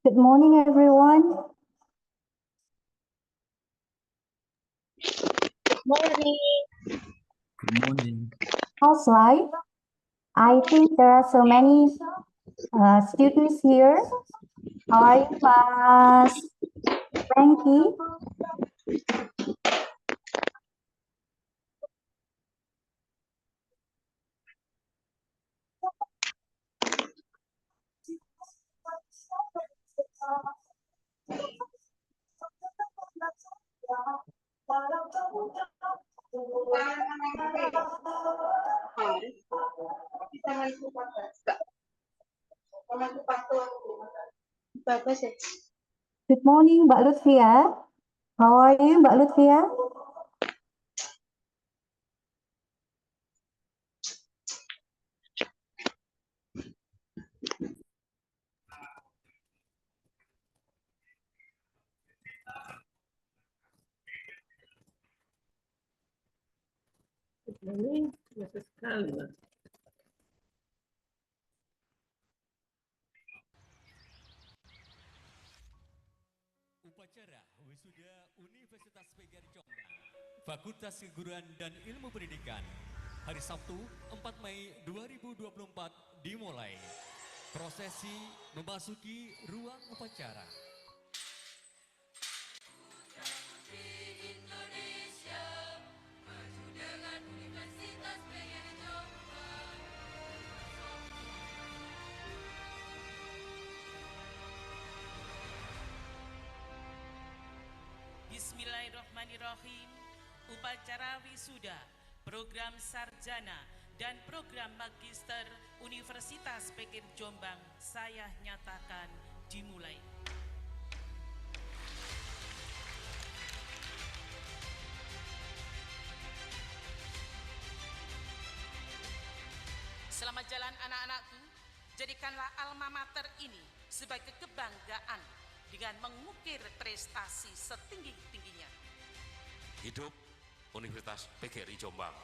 Good morning, everyone. Morning. Good morning. How's life? I think there are so many students here. How are you, Mas? Frankie? Good morning, Mbak Lutfia. How are you, Mbak Lutfia? Ini biasa sekali, Mas. Upacara wisuda Universitas PGRI Jombang, Fakultas Keguruan dan Ilmu Pendidikan, hari Sabtu 4 Mei 2024 dimulai. Prosesi memasuki ruang upacara. Bismillahirrahmanirrahim. Upacara wisuda, program sarjana dan program magister Universitas PGRI Jombang saya nyatakan dimulai. Selamat jalan anak-anakku, jadikanlah alma mater ini sebagai kebanggaan dengan mengukir prestasi setinggi-tingginya. Hidup Universitas PGRI Jombang.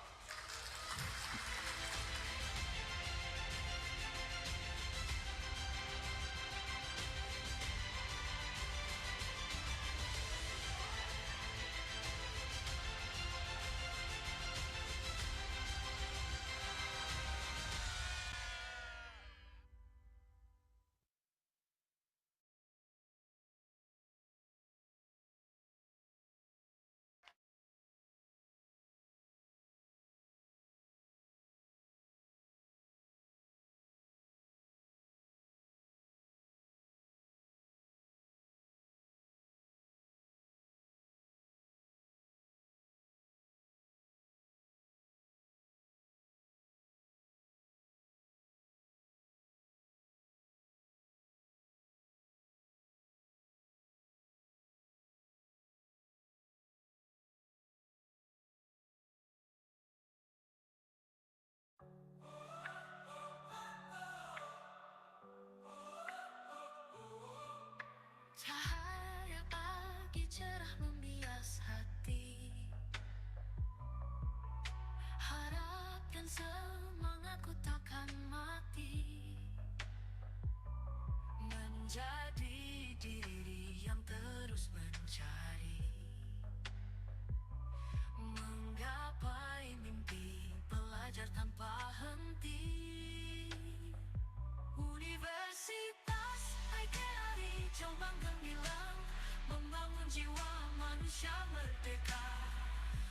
Indonesia merdeka.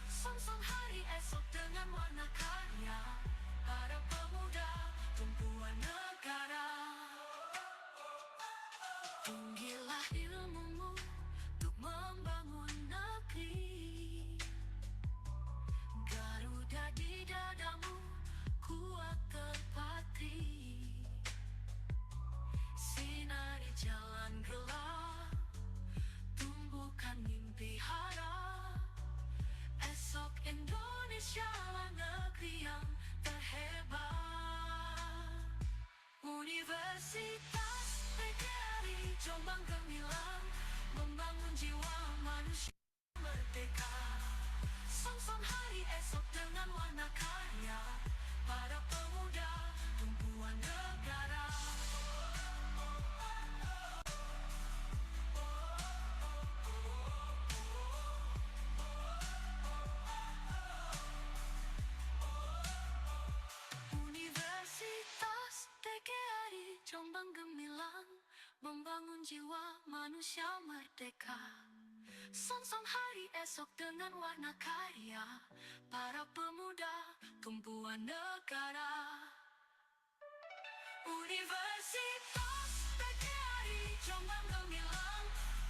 Song-song hari esok dengan warna karya para pemuda tumpuan negara. Tinggilah ilmumu untuk membangun negeri. Garuda di dadamu kuat terpatri. Sinari jalan gelap, tumbuhkan mimpi harap. Esok Indonesia lah negeri yang terhebat. Universitas PGRI Jombang gemilang membangun jiwa manusia merdeka. Song-song hari esok dengan warna karya para pemuda tumpuan negara. Universitas PGRI Jombang gemilang membangun jiwa manusia merdeka. Song-song hari esok dengan warna karya para pemuda tumpuan negara. Universitas PGRI Jombang gemilang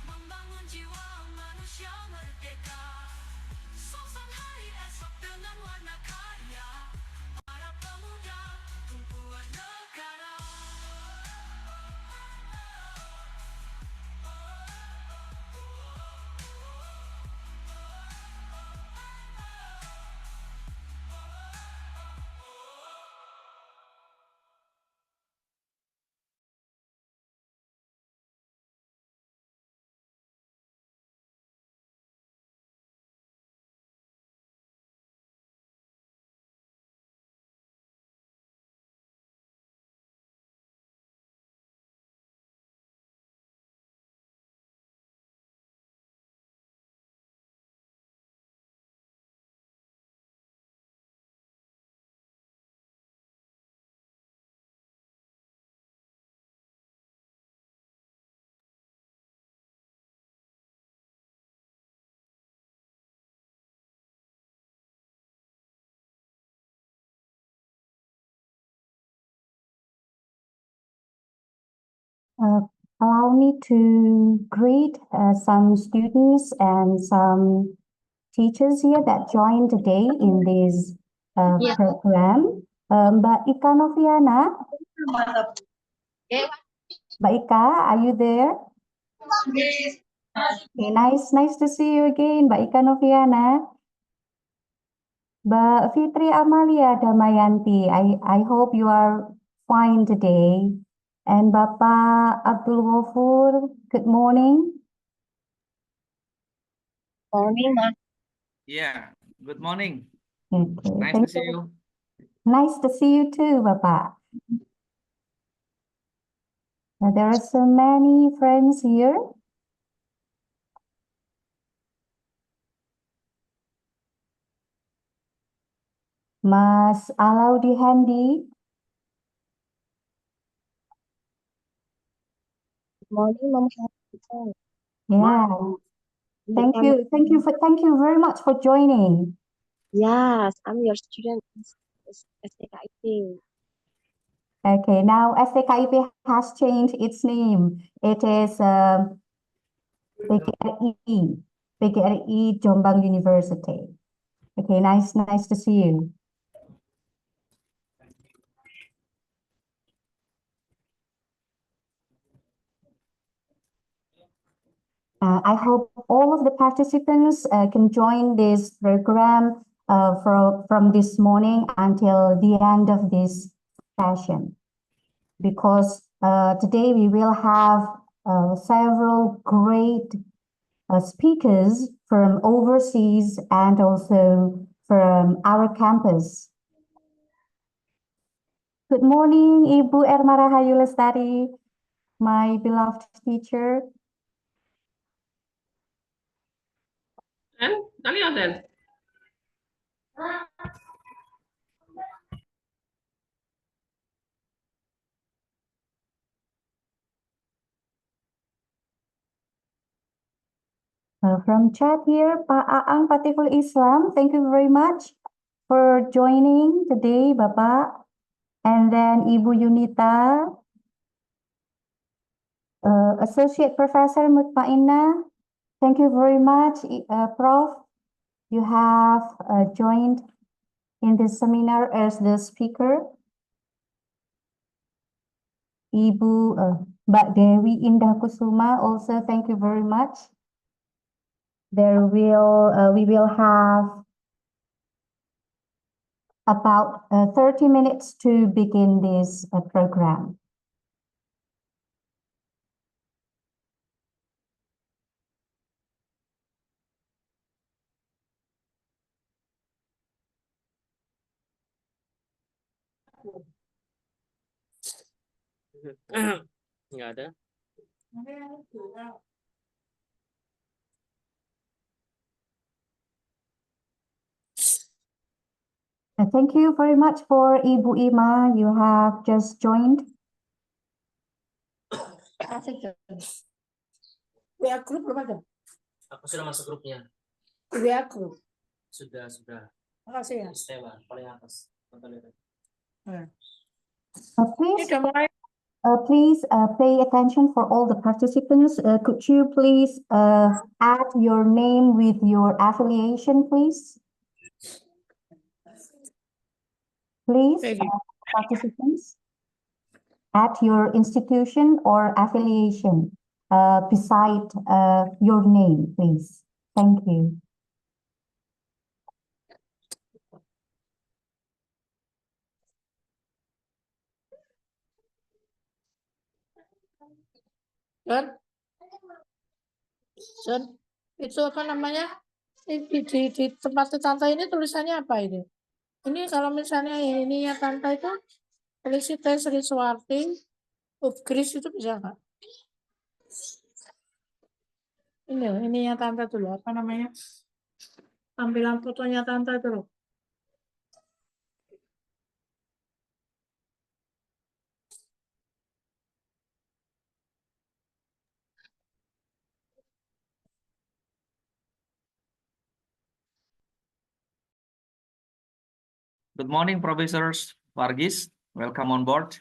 membangun jiwa manusia merdeka. Song-song hari esok dengan warna karya para pemuda tumpuan negara. Allow me to greet some students and some teachers here that joined today in this program. Mbak Ika Noviana, Mbak Ika, are you there? Okay, nice to see you again, Mbak Ika Noviana. Mbak Fitri Amalia Damayanti, I hope you are fine today. And Bapak Abdul Ghafur, good morning. Morning, Ma. Yeah, good morning. Okay, Nice thank to see you. Nice to see you too, Bapak. There are so many friends here. Mas Alaudi Handi, Morning, Mama. yeah, thank you very much for joining. Yes, I'm your student. STKIP. Okay, now STKIP has changed its name. It is PGRI Jombang University. Okay, nice to see you. I hope all of the participants can join this program from this morning until the end of this session, because today we will have several great speakers from overseas and also from our campus. Good morning, Ibu Erma Rahayu Lestari, my beloved teacher. From chat here, Pak Aang Fatihul Islam, thank you very much for joining today, Bapak. And then Ibu Yunita, Associate Professor Mutmainah, thank you very much, Prof. You have joined in this seminar as the speaker. Ibu Mbak Dewi Indah Kusuma, also thank you very much. We will have about 30 minutes to begin this program. Nggak ada. Thank you very much for Ibu Ima. You have just joined. WA grup belum ada? Aku sudah masuk grupnya. WA grup. Sudah. Makasih ya. ISTeLLA paling atas. Please, Ini udah mulai. please pay attention for all the participants. Could you please add your name with your affiliation, please? Please, Thank you. participants, add your institution or affiliation beside your name, please. Thank you. Son, itu apa namanya? Di tempat tante ini tulisannya apa ini? Ini kalau misalnya ini ya tante itu Felicity Sri Suwarti, Upgris itu bisa nggak? Ini yang tante dulu, apa namanya? Tampilan fotonya tante dulu. Good morning, Professors Varghese. Welcome on board.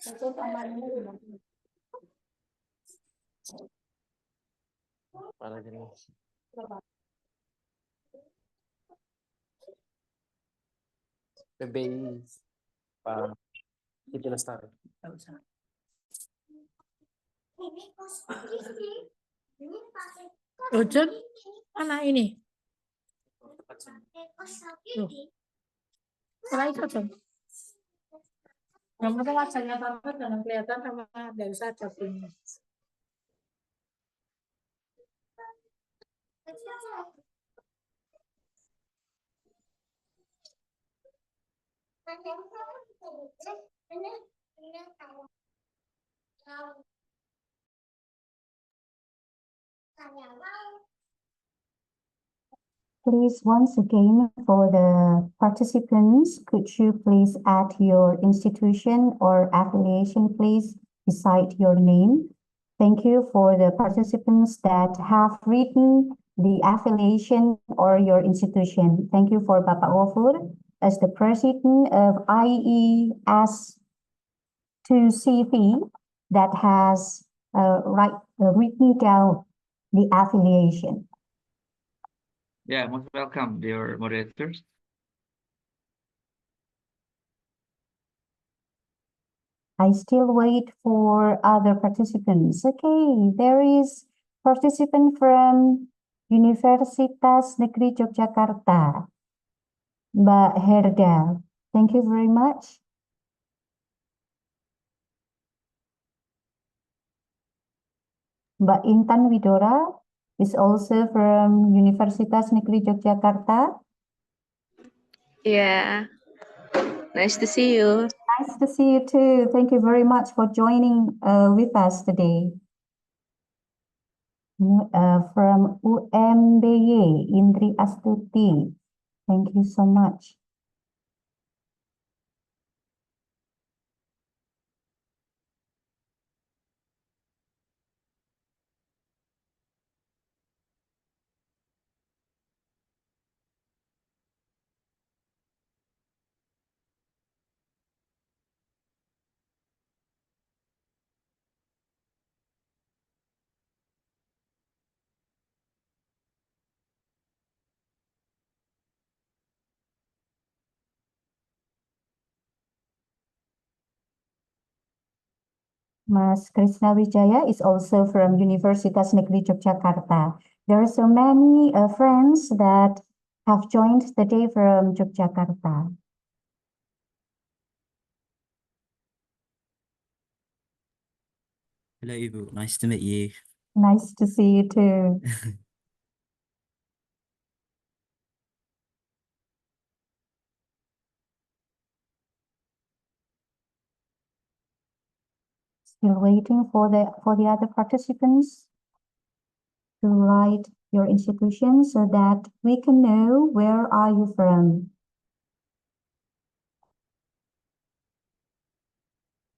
Itu tamannya di mana? Para jenis. PBI Pak Titi Lestari. Ojek mana ini? Setelah itu Jon. Yang penting wajahnya tante jangan kelihatan sama dari saja punya. Please, once again, for the participants, could you please add your institution or affiliation, please, beside your name? Thank you for the participants that have written the affiliation or your institution. Thank you for Bapak Gofur as the president of IES2CV that has written down the affiliation. Yeah, most welcome, dear moderators. I still wait for other participants. Okay, there is participant from Universitas Negeri Yogyakarta, Mbak Herda. Thank you very much. Mbak Intan Widora is also from Universitas Negeri Yogyakarta. Yeah, nice to see you. Nice to see you too. Thank you very much for joining with us today. From UMBY, Indri Astuti. Thank you so much. Mas Krishna Wijaya is also from Universitas Negeri Yogyakarta. There are so many friends that have joined the day from Yogyakarta. Hello, Ibu. Nice to meet you. Nice to see you too. Still waiting for the other participants to write your institution so that we can know where are you from.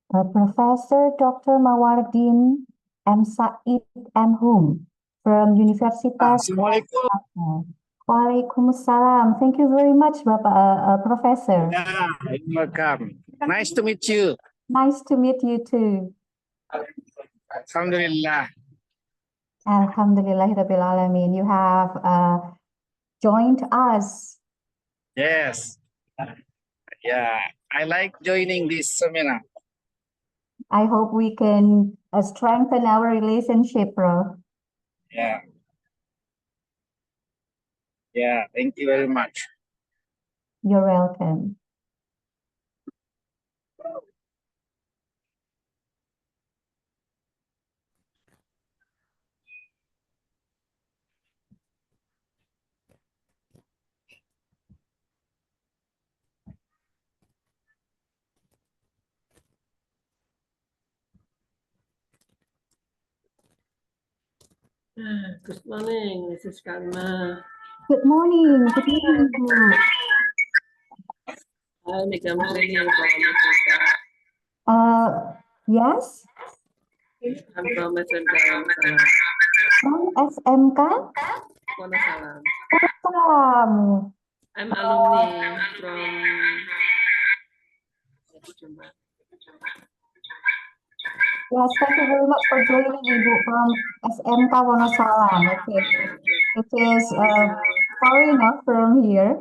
Professor Dr. Mawardin M. Said M. Hum from Universitas. Assalamualaikum. Waalaikumsalam. Thank you very much, Bapak Professor. Yeah, you're welcome. Nice to meet you. Nice to meet you too. Alhamdulillah. Alhamdulillahirabbil alamin. You have joined us. Yes. Yeah, I like joining this seminar. I hope we can strengthen our relationship, bro. Yeah. Yeah, thank you very much. You're welcome. Good morning, Mrs. Karma. Good morning. Good morning, Ibu. I'm Megam Srini from SMK. Yes, I'm from SMK Wonosalam. from SMK. Wonosalam. Salam. I'm alumni from Jombang. Yes, thank you very much for joining, Ibu, from SMK Wonosalam. Okay, it is far enough from here.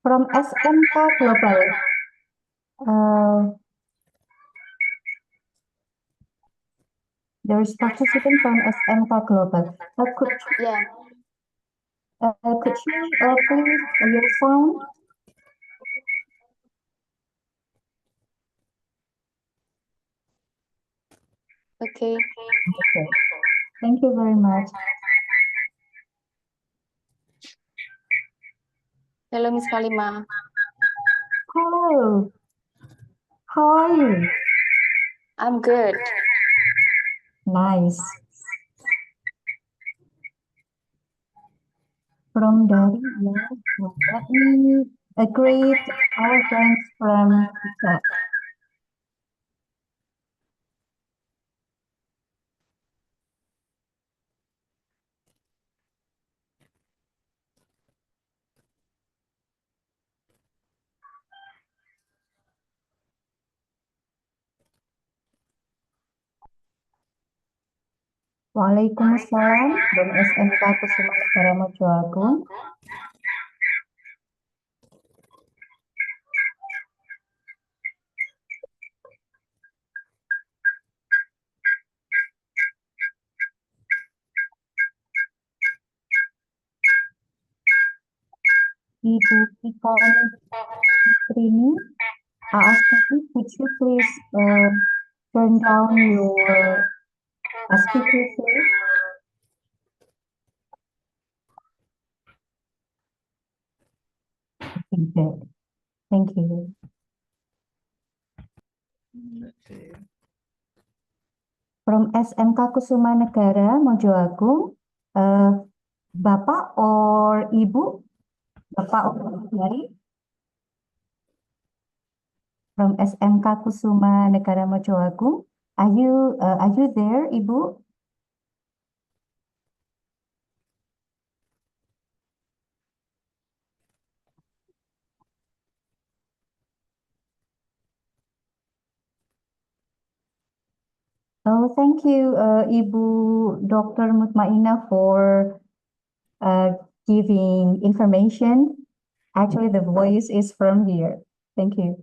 From SMK Global. There is participant from SMK Global. Could you please your sound? Okay. Okay. Thank you very much. Hello, Miss Kalima. Hello. How are you? I'm good. Nice. From dari, yes, let me greet our friends from the chat. Waalaikumsalam from SMK Kusuma Negara Maju Agung. Ibu Pikoni Trini, Astuti, could you please turn down your speaker, please? Okay, good. Thank you. From SMK Kusuma Negara Maju Agung, Bapak or Ibu? Bapak or Dari? From SMK Kusuma Negara Maju Agung, are you there, Ibu? Oh, thank you, Ibu Dr. Mutmainah for giving information. Actually, the voice is from here. Thank you.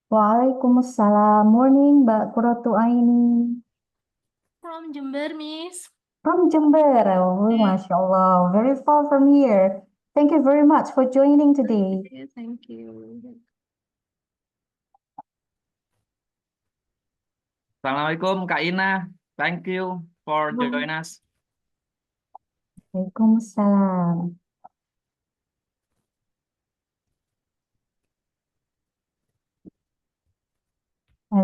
Waalaikumsalam. Morning, Mbak Qurratu Aini. From Jember, Miss. From Jember. Oh, Masya Allah. Very far from here. Thank you very much for joining today. Thank you. Assalamualaikum Kak Ina. Thank you for joining us. Waalaikumsalam.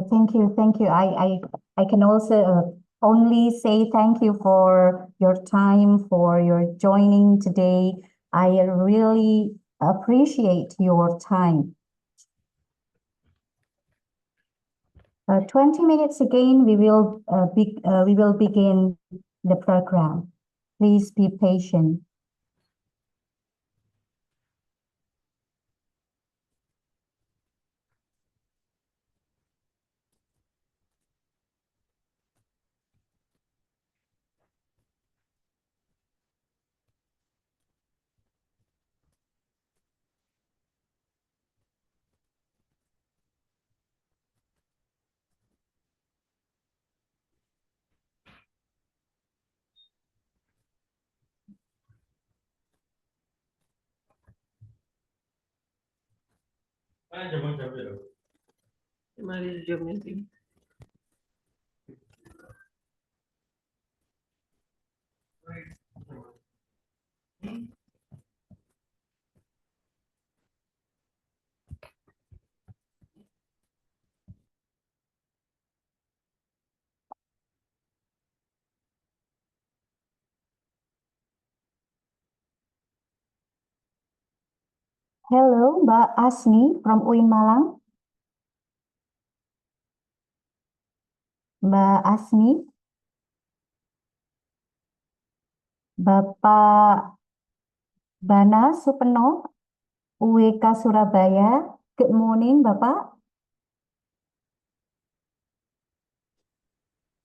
Thank you, thank you. I can also only say thank you for your time, for your joining today. I really appreciate your time. 20 minutes again, we will begin the program. Please be patient. Mari Zoom meeting. Hello, Mbak Asni from UIN Malang. Mbak Asni. Bapak Bana Supeno, UWK Surabaya. Good morning, Bapak.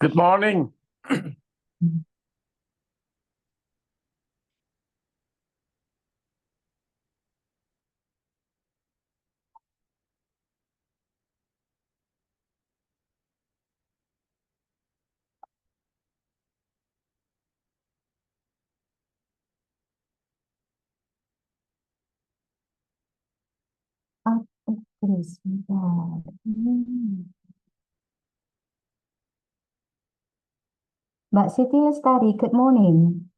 Good morning. Please, sebentar. Mbak Siti Lestari, good morning.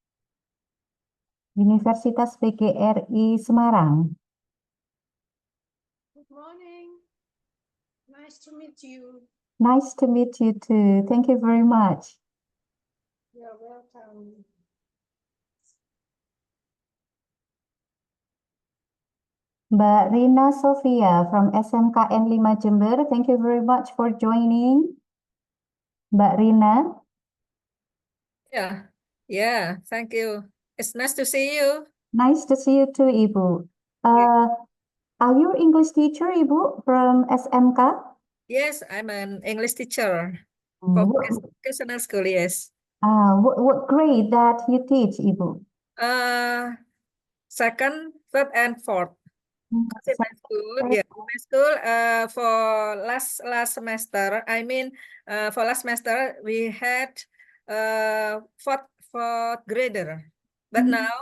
Universitas PGRI Semarang. Good morning. Nice to meet you. Nice to meet you too. Thank you very much. You're welcome. Mbak Rina Sofia from SMKN 5 Jember, thank you very much for joining. Mbak Rina. Yeah, thank you. It's nice to see you. Nice to see you too, Ibu. Are you English teacher, Ibu, from SMK? Yes, I'm an English teacher Mm, for vocational school, yes. what grade that you teach, Ibu? Second, third, and fourth. In my school, my school, for last semester, for last semester we had fourth grader, but now,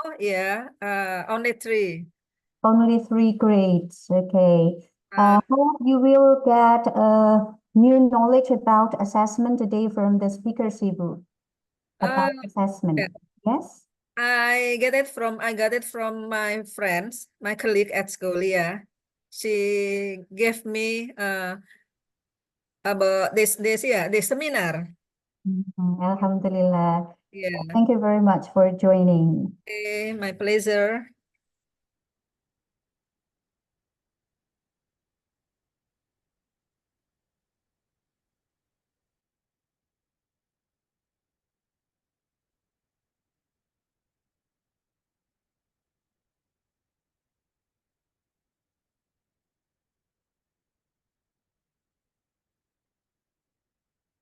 only three. Only 3 grades, okay. Hope you will get new knowledge about assessment today from the speaker, Ibu, about assessment. Yes? I got it from my friends, my colleague at school. Yeah, she gave me about this seminar. Alhamdulillah. Yeah. Thank you very much for joining. Okay, my pleasure.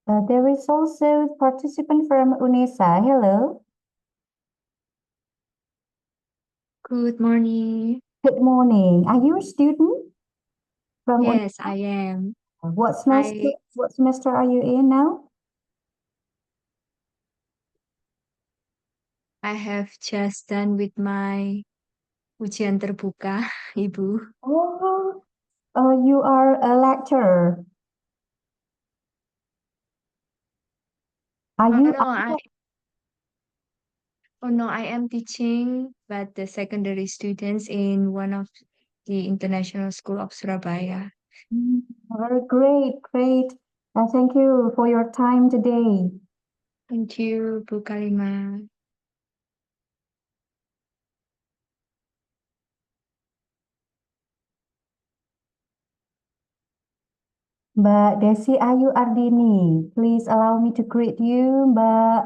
There is also participant from UNESA. Hello. Good morning. Good morning. Are you a student from Yes, I am. What semester are you in now? I have just done with my ujian terbuka, Ibu. Oh, you are a lecturer. Are you? No, I am teaching but the secondary students in one of the international school of Surabaya. Very great, great. Thank you for your time today. Thank you, Bu Kalima. Mbak Desi Ayu Ardini, please allow me to greet you, Mbak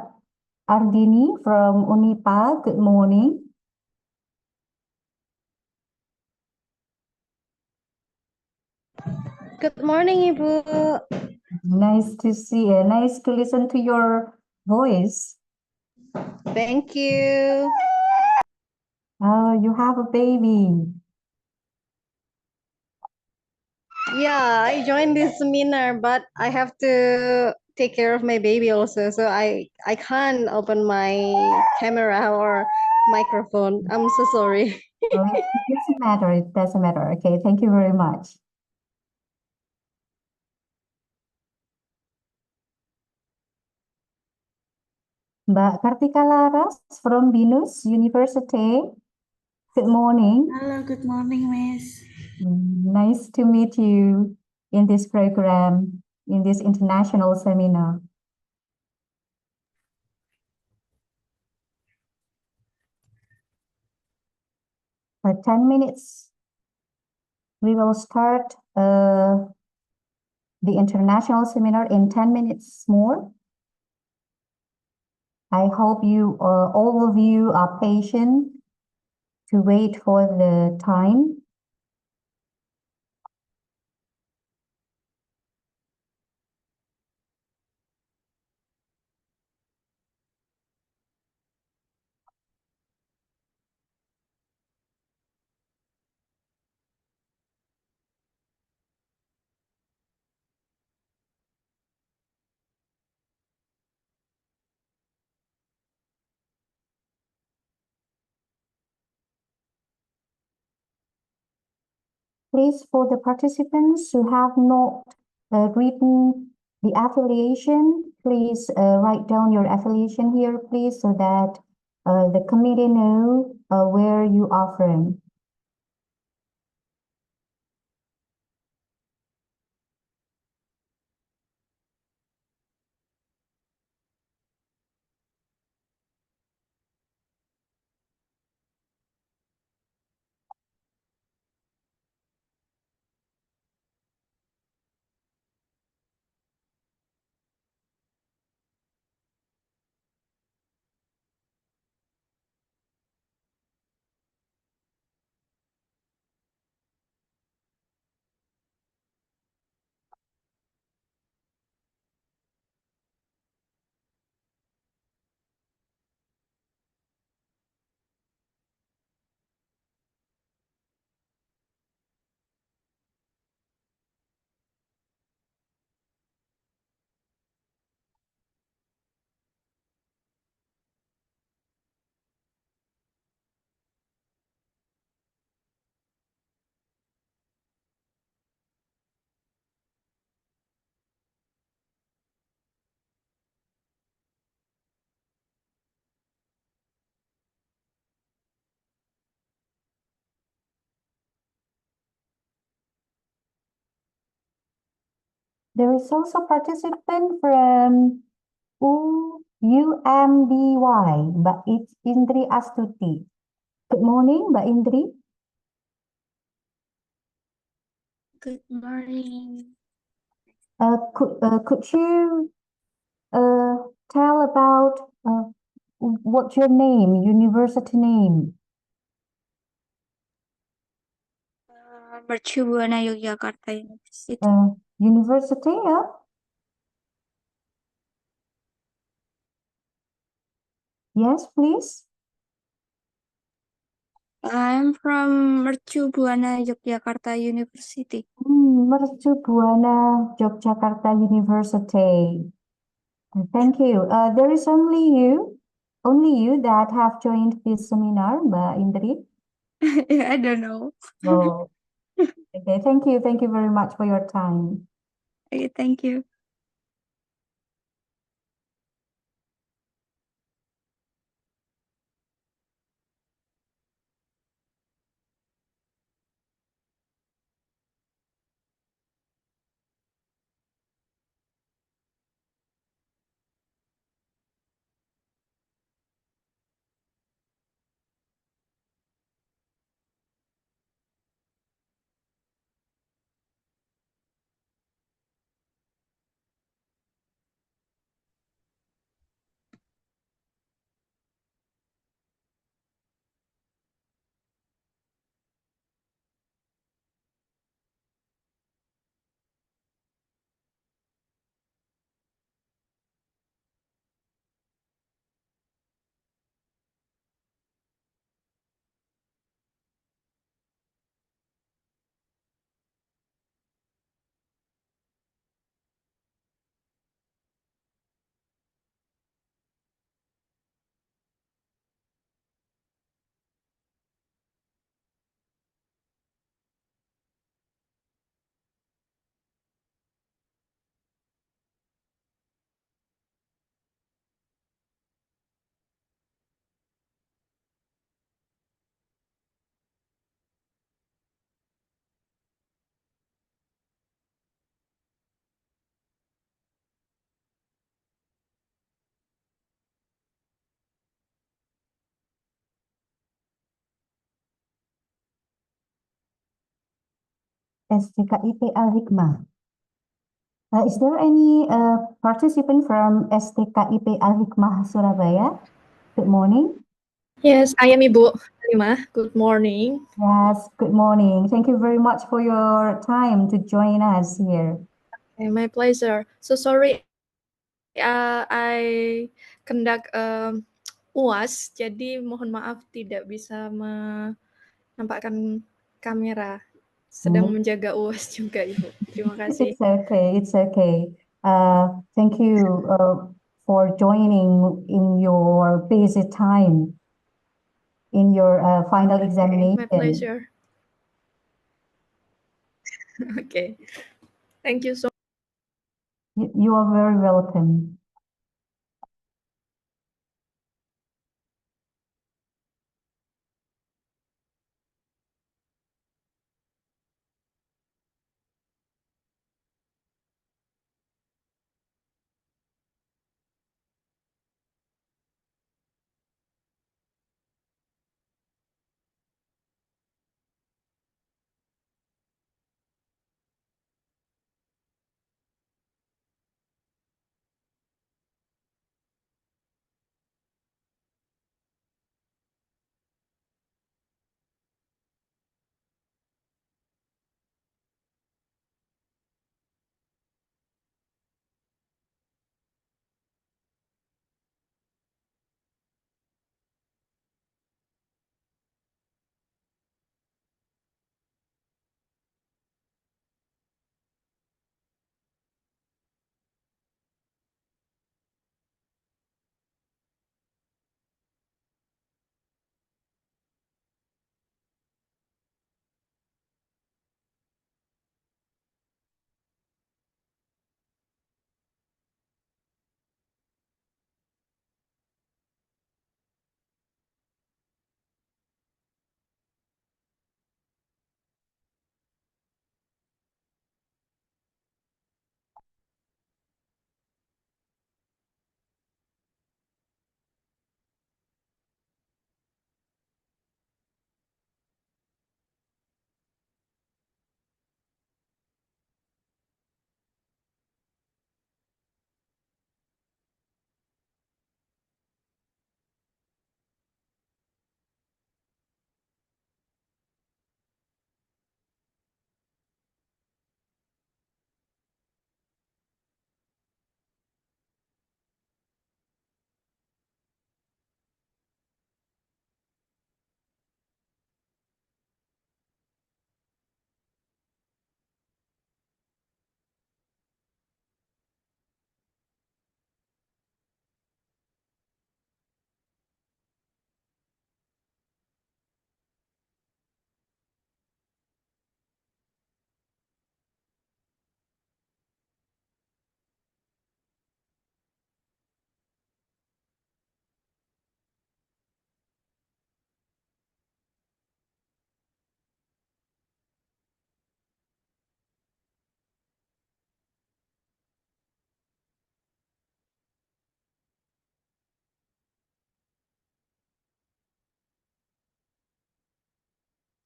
Ardini from Unipa. Good morning. Good morning, Ibu. Nice to see you. Nice to listen to your voice. Thank you. Oh, you have a baby. Yeah, I joined this seminar, but I have to take care of my baby also, so I can't open my camera or microphone. I'm so sorry. Oh, it doesn't matter. It doesn't matter. Okay, thank you very much. Mbak Kartika Laras from Binus University. Good morning. Hello, good morning, Miss. Nice to meet you in this program, in this international seminar. For 10 minutes, we will start the international seminar in 10 minutes more. I hope you, all of you are patient to wait for the time. Please, for the participants who have not written the affiliation, please write down your affiliation here, please, so that the committee know where you are from. There is also participant from UMBY, Mbak Indri Astuti. Good morning, Mbak Indri. Good morning. Could you tell about what's your name, university name? Mercu Buana Yogyakarta University. University, yeah? Yes, please. I'm from Mercu Buana Yogyakarta University. Mercu Buana Yogyakarta University. Thank you. There is only you that have joined this seminar, Mbak Indri. I don't know. Oh, okay. Thank you. Thank you very much for your time. Okay, thank you. STKIP Al-Hikmah. Is there any participant from STKIP Al-Hikmah Surabaya? Good morning. Yes, I am Ibu Halimah. Good morning. Yes, good morning. Thank you very much for your time to join us here. My pleasure. So sorry, I conduct UAS, jadi mohon maaf tidak bisa menampakkan kamera. Sedang menjaga UAS juga, Ibu. Terima kasih. It's okay. It's okay. Thank you for joining in your busy time in your final examination. My pleasure. Okay. Thank you so You are very welcome.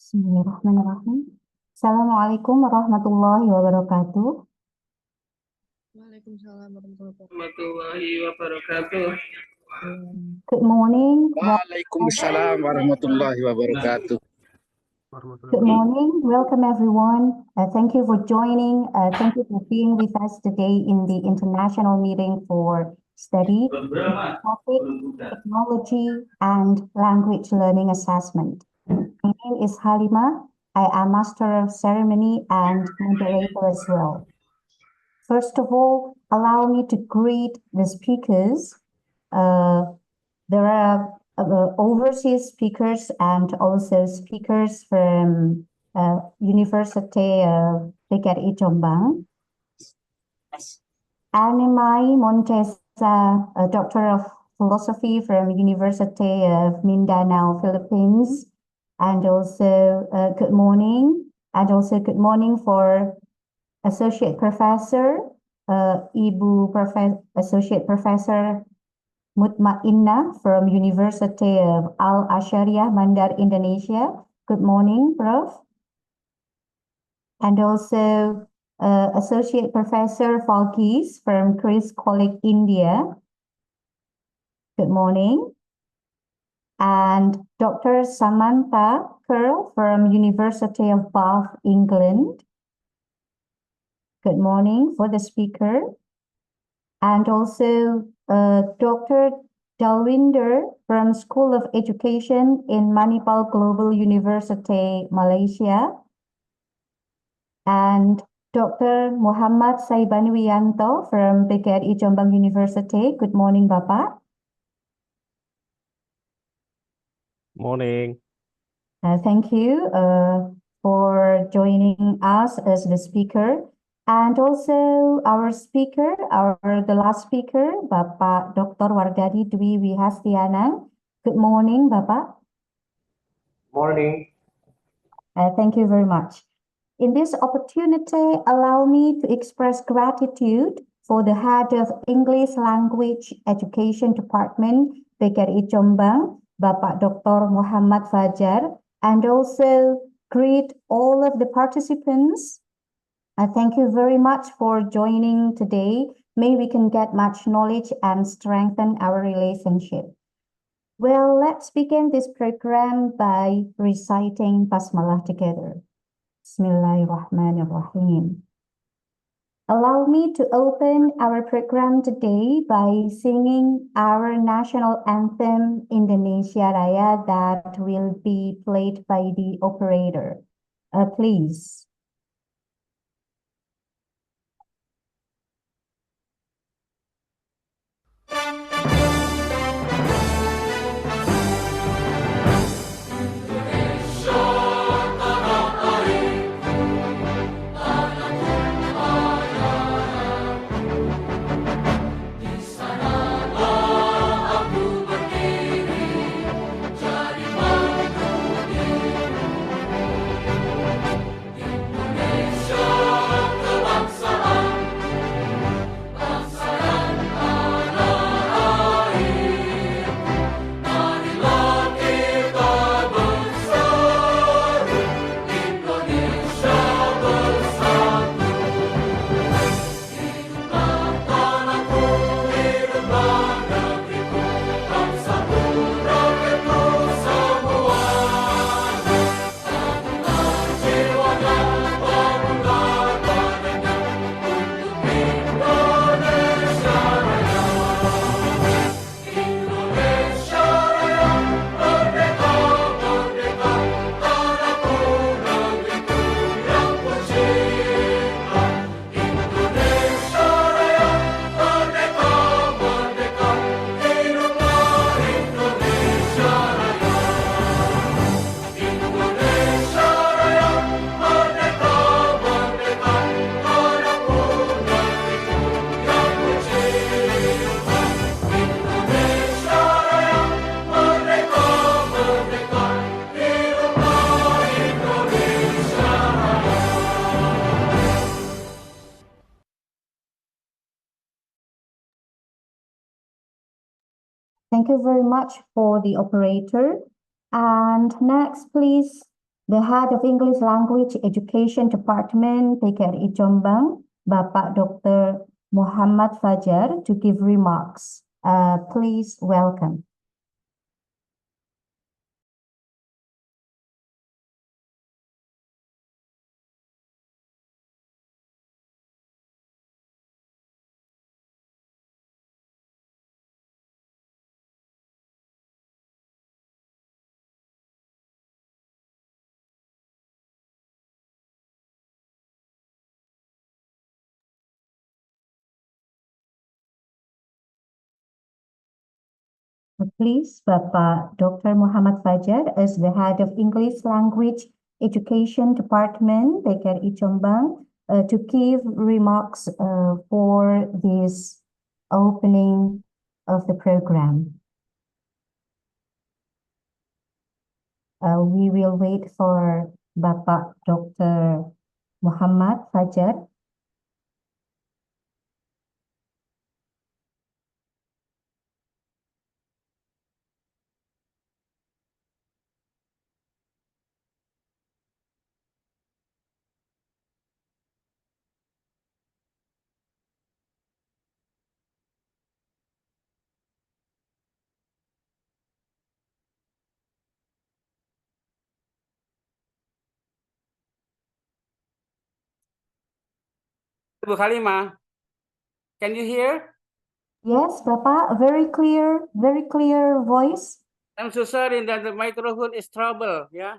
Bismillahirrahmanirrahim. Assalamualaikum warahmatullahi wabarakatuh. Waalaikumsalam warahmatullahi wabarakatuh. Good morning. Waalaikumsalam warahmatullahi wabarakatuh. Good morning. Welcome everyone. Thank you for joining. Thank you for being with us today in the international meeting for study, topic, technology, and language learning assessment. My name is Halima. I am Master of Ceremony and moderator as well. First of all, allow me to greet the speakers. There are overseas speakers and also speakers from University of PKRI Jombang. Animai Montesa, a Doctor of Philosophy from University of Mindanao, Philippines. And also good morning. And also good morning for Associate Professor, Associate Professor Mutmainnah from University of Al-Azhariyah, Bandar, Indonesia. Good morning, Prof. And also Associate Professor Falkis from Chris College, India. Good morning. And Dr. Samantha Curl from University of Bath, England. Good morning for the speaker. And also Dr. Dalwinder from School of Education in Manipal Global University, Malaysia. And Dr. Muhammad Saibanwiyanto from PKRI Jombang University. Good morning, Bapak. Morning. Thank you for joining us as the speaker. And also our speaker, the last speaker, Bapak Dr. Wardadi Dwi Wihastianang. Good morning, Bapak. Morning. Thank you very much. In this opportunity, allow me to express gratitude for the head of English Language Education Department, PKRI Jombang, Bapak Dr. Muhammad Fajar, and also greet all of the participants. Thank you very much for joining today. May we can get much knowledge and strengthen our relationship. Well, let's begin this program by reciting Basmalah together. Bismillahirrahmanirrahim. Allow me to open our program today by singing our national anthem, Indonesia Raya, that will be played by the operator. Please. Thank you very much for the operator. And next, please the Head of English Language Education Department PGRI Jombang, Bapak Dr. Muhammad Fajar, to give remarks. Please welcome. Please, Bapak Dr. Muhammad Fajar, as the Head of English Language Education Department, PGRI Jombang, to give remarks for this opening of the program. We will wait for Bapak Dr. Muhammad Fajar. Bu Halimah, can you hear? Yes, Bapak, very clear voice. I'm so sorry that the microphone is trouble. Yeah.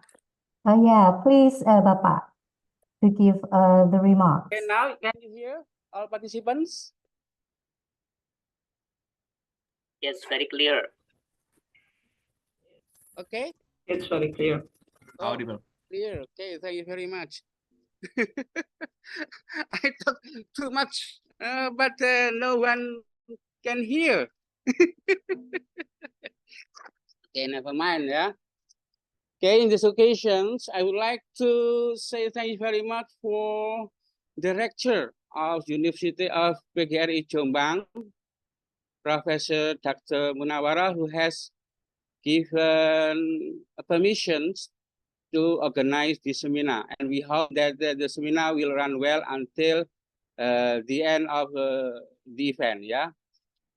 Yeah, please, Bapak, to give the remarks. Okay, now can you hear all participants? Yes, very clear. Okay. It's very clear. Audible. Clear. Okay, thank you very much. I talk too much, but no one can hear. Okay, never mind. Yeah. Okay, in this occasions, I would like to say thank you very much for the rector of University of PGRI Jombang, Professor Dr. Munawara, who has given permissions to organize this seminar. And we hope that the seminar will run well until the end of the event. Yeah.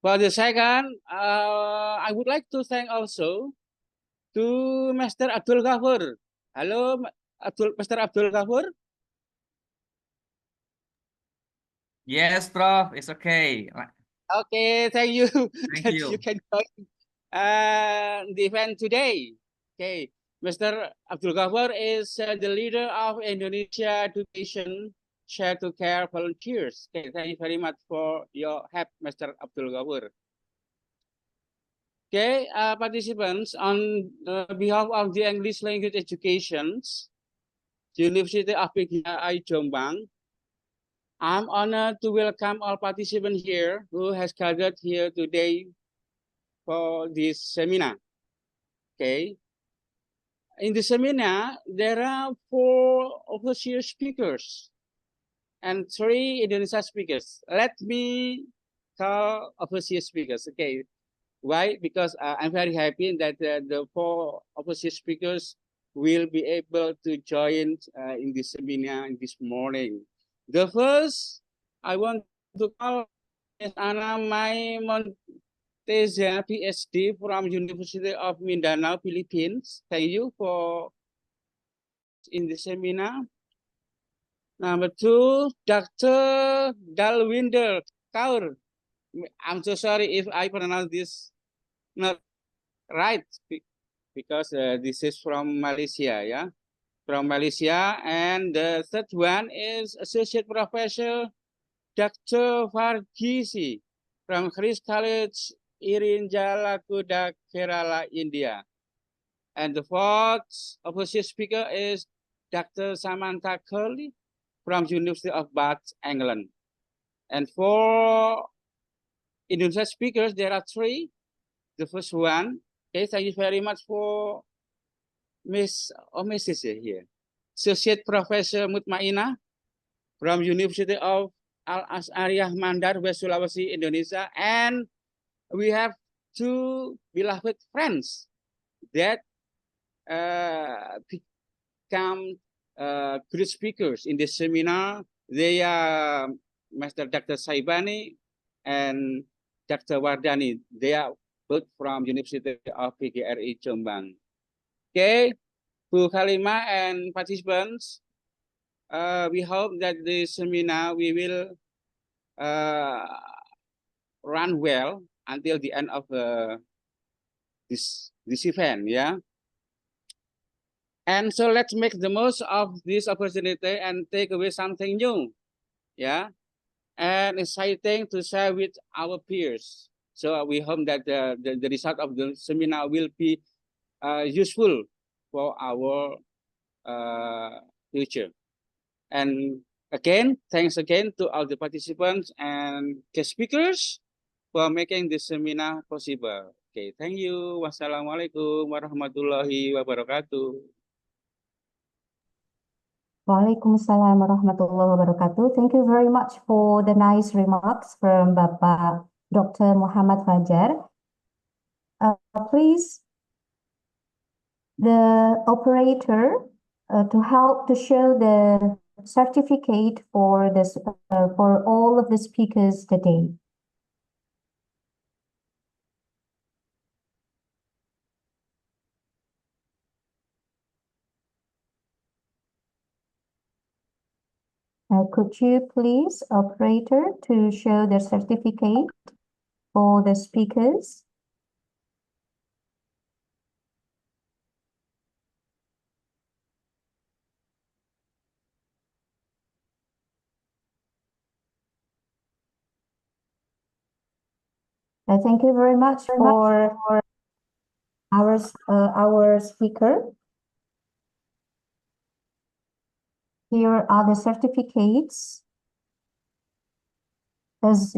For the second, I would like to thank also to Mr. Abdul Ghafur. Hello, Mr. Abdul Ghafur. Yes, Prof. It's okay. Okay, thank you. Thank that you. you can join the event today. Okay, Mr. Abdul Ghafur is the leader of Indonesia Education Share to Care Volunteers. Okay, thank you very much for your help, Mr. Abdul Ghafur. Okay, participants, on behalf of the English Language Educations, University of PGRI Jombang, I'm honored to welcome all participants here who has gathered here today for this seminar. Okay. In the seminar, there are 4 overseas speakers and 3 Indonesian speakers. Let me call overseas speakers. Okay. Why? Because I'm very happy that the 4 overseas speakers will be able to join in this seminar in this morning. The first, I want to call Ms. Ana Mai Montezia, PhD from University of Mindanao, Philippines. Thank you for in the seminar. Number 2, Dr. Dalwinder Kaur. I'm so sorry if I pronounce this not right, because this is from Malaysia, yeah, from Malaysia. And the third one is Associate Professor Dr. Varghese from Christ College, Irinjalakuda, Kerala, India. And the fourth opposite speaker is Dr. Samantha Curley from University of Bath, England. And for Indonesian speakers, there are 3. The first one, okay, thank you very much for Miss or Mrs. here. Associate Professor Mutmainah from University of Al-Azhariyah Mandar, West Sulawesi, Indonesia. And we have 2 beloved friends that come great speakers in this seminar. They are Master Dr. Saibani and Dr. Wardani. They are both from University of PGRI Jombang. Okay, Bu Kalima and participants, we hope that this seminar we will run well until the end of this event, yeah. And so let's make the most of this opportunity and take away something new, yeah, and exciting to share with our peers. So we hope that the result of the seminar will be useful for our future. And again, thanks again to all the participants and guest speakers for making this seminar possible. Okay, thank you. Wassalamualaikum warahmatullahi wabarakatuh. Waalaikumsalam warahmatullahi wabarakatuh. Thank you very much for the nice remarks from Bapak Dr. Muhammad Fajar. Please, the operator, to help to show the certificate for this for all of the speakers today. Could you please, operator, to show the certificate for the speakers? Thank you very much for our speaker. Here are the certificates as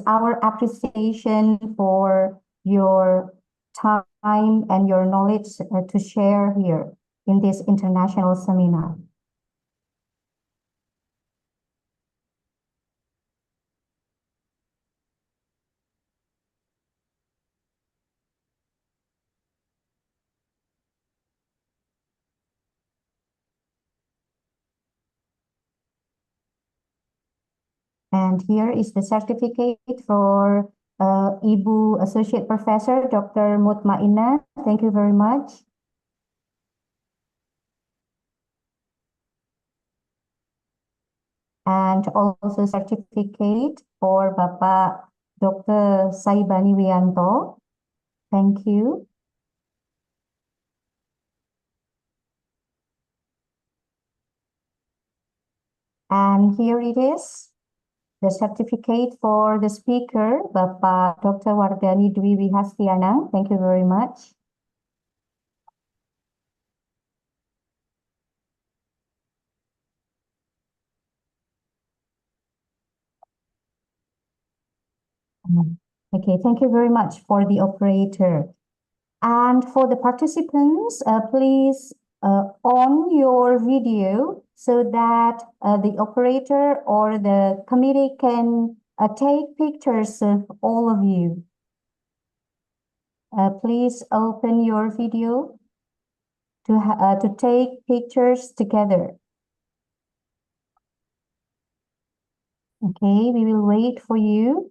our appreciation for your time and your knowledge to share here in this international seminar. And here is the certificate for Ibu Associate Professor Dr. Mutmainah. Thank you very much. And also certificate for Bapak Dr. Saibani Wianto. Thank you. And here it is, the certificate for the speaker, Bapak Dr. Wardani Dwi Wihastianang. Thank you very much. Okay, thank you very much for the operator. And for the participants, please on your video so that the operator or the committee can take pictures of all of you. Please open your video to take pictures together. Okay, we will wait for you.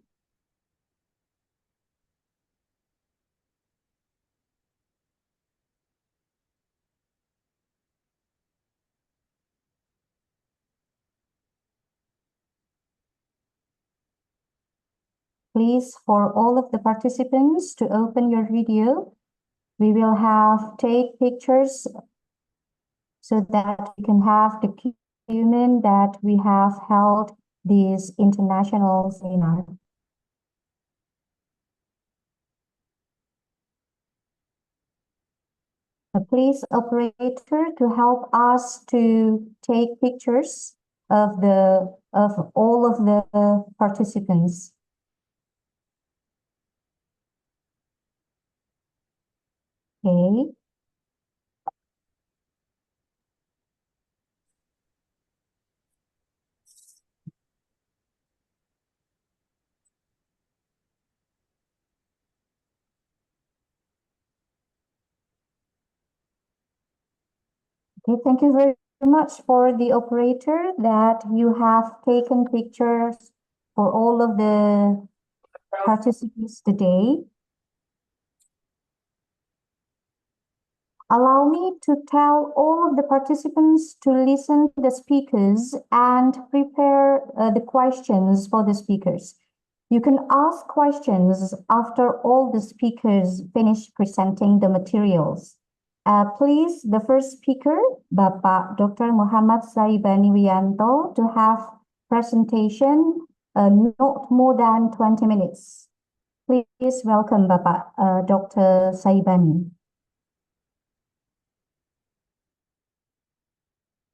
Please, for all of the participants to open your video. We will have take pictures so that we can have the document that we have held this international seminar. Please, operator, to help us to take pictures of all of the participants. Okay. Okay, thank you very much for the operator that you have taken pictures for all of the participants today. Allow me to tell all of the participants to listen to the speakers and prepare the questions for the speakers. You can ask questions after all the speakers finish presenting the materials. Please, the first speaker, Bapak Dr. Muhammad Saibani Wianto, to have presentation not more than 20 minutes. Please welcome Bapak Dr. Saibani.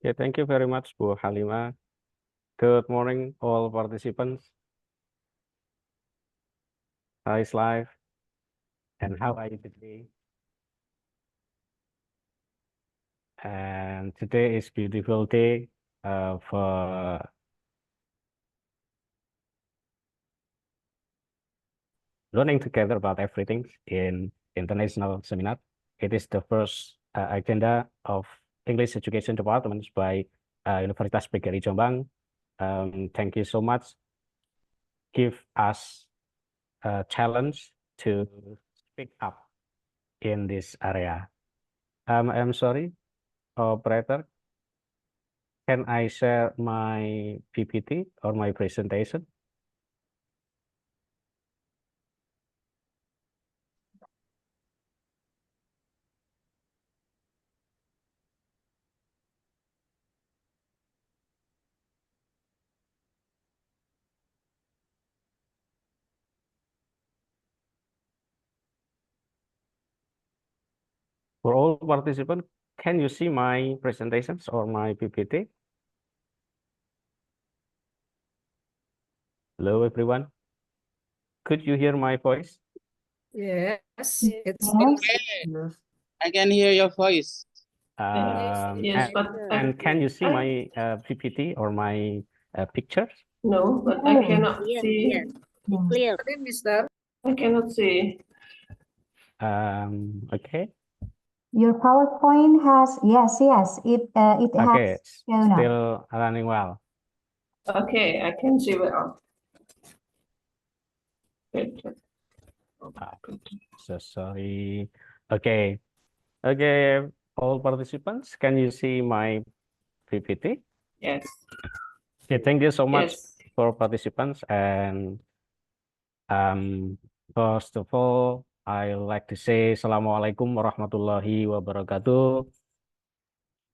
Okay, thank you very much, Bu Halima. Good morning, all participants. How is life? And how are you today? And today is beautiful day for learning together about everything in international seminar. It is the first agenda of English Education Department by Universitas PGRI Jombang. Thank you so much. Give us a challenge to speak up in this area. I'm sorry, operator. Can I share my PPT or my presentation? For all participants, can you see my presentations or my PPT? Hello, everyone. Could you hear my voice? Yes, it's I can hear your voice. Yes, but And can you see my PPT or my pictures? no, but I cannot see. Clear. Mister. I cannot see. Okay. Your PowerPoint has, yes, it Okay, has shown up. still running well. Okay, I can see well. So sorry. Okay. Okay, all participants, can you see my PPT? Yes. Okay, thank you so much Yes. for participants. And first of all, I would like to say Assalamualaikum warahmatullahi wabarakatuh.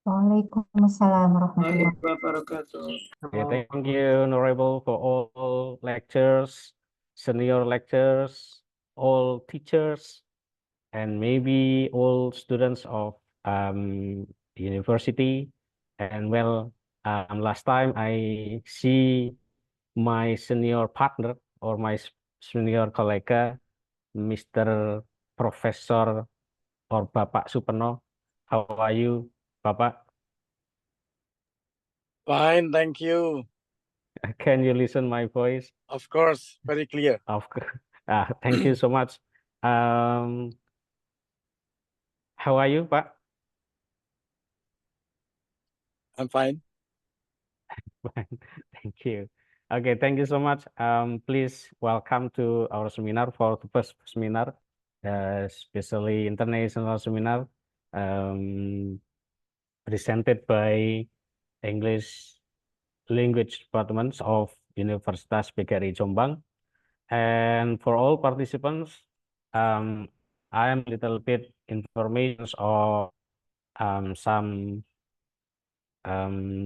Waalaikumsalam warahmatullahi wabarakatuh. Okay, thank you, Honorable, for all lectures, senior lectures, all teachers, and maybe all students of university. And well, last time I see my senior partner or my senior colleague, Mr. Professor or Bapak Suparno. How are you, Bapak? Fine, thank you. Can you listen my voice? Of course, very clear. Of course. Thank you so much. How are you, Pak? I'm fine. Thank you. Okay, thank you so much. Please welcome to our seminar for the first seminar, especially international seminar, presented by English Language Departments of Universitas PGRI Jombang. And for all participants, I am a little bit information or some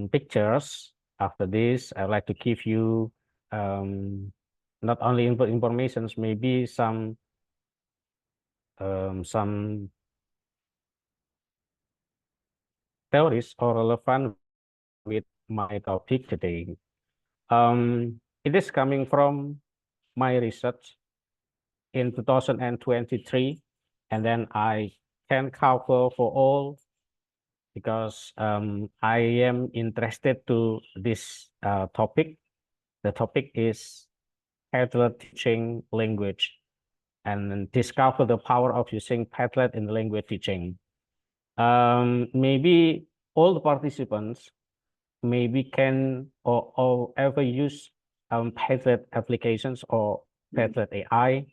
pictures. After this, I'd like to give you not only informations, maybe some theories or relevant with my topic today. It is coming from my research in 2023, and then I can cover for all because I am interested to this topic. The topic is Padlet teaching language and discover the power of using Padlet in language teaching. Maybe all the participants maybe can or ever use Padlet applications or Padlet AI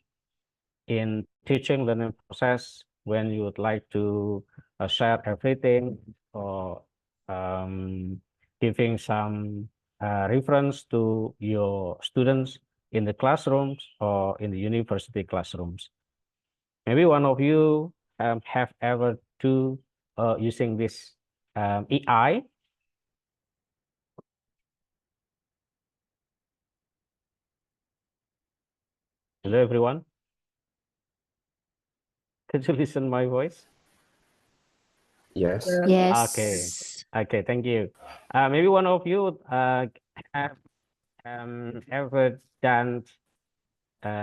in teaching learning process when you would like to share everything or giving some reference to your students in the classrooms or in the university classrooms. Maybe one of you have ever do using this AI. Hello, everyone. Could you listen my voice? Yes. Okay. Okay. Thank you. Maybe one of you have ever done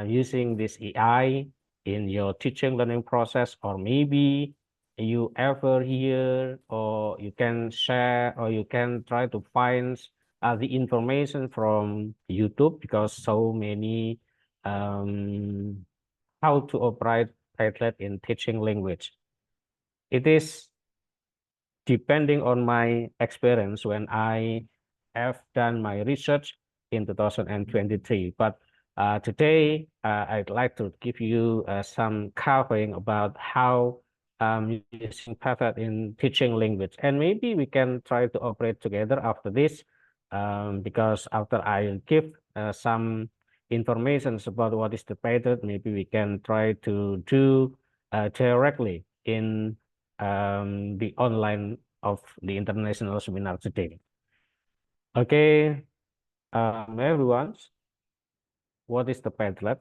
using this AI in your teaching learning process, or maybe you ever hear or you can share or you can try to find the information from YouTube, because so many how to operate Padlet in teaching language. It is depending on my experience when I have done my research in 2023. But today, I'd like to give you some covering about how using Padlet in teaching language. And maybe we can try to operate together after this, because after I give some information about what is the Padlet, maybe we can try to do directly in the online of the international seminar today. Okay, everyone, what is the Padlet?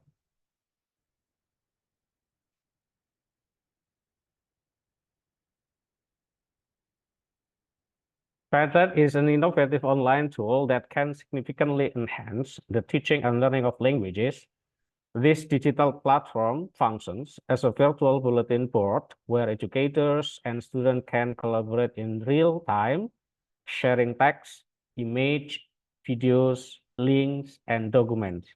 Padlet is an innovative online tool that can significantly enhance the teaching and learning of languages. This digital platform functions as a virtual bulletin board where educators and students can collaborate in real time, sharing text, image, videos, links, and documents.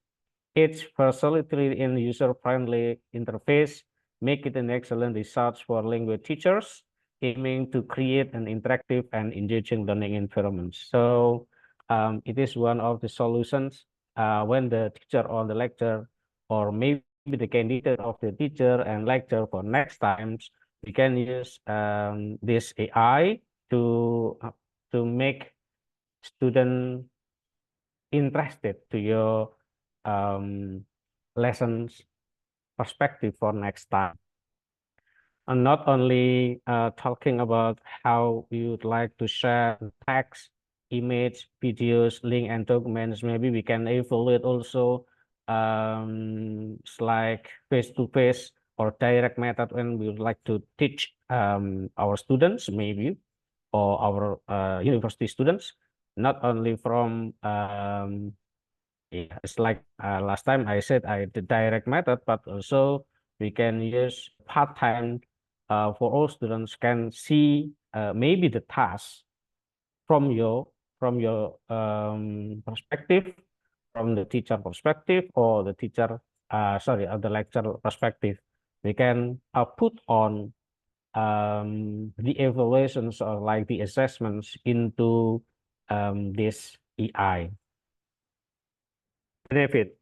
Its facility and user-friendly interface make it an excellent resource for language teachers, aiming to create an interactive and engaging learning environment. So it is one of the solutions when the teacher or the lecturer, or maybe the candidate of the teacher and lecturer for next times, we can use this AI to make student interested to your lessons perspective for next time. And not only talking about how you would like to share text, image, videos, link, and documents, maybe we can evaluate also like face-to-face or direct method when we would like to teach our students, maybe, or our university students, not only from yeah, it's like last time I said the direct method, but also we can use part-time for all students can see maybe the task from your perspective, from the teacher perspective, or the teacher the lecturer perspective. We can put on the evaluations or like the assessments into this AI. Benefit.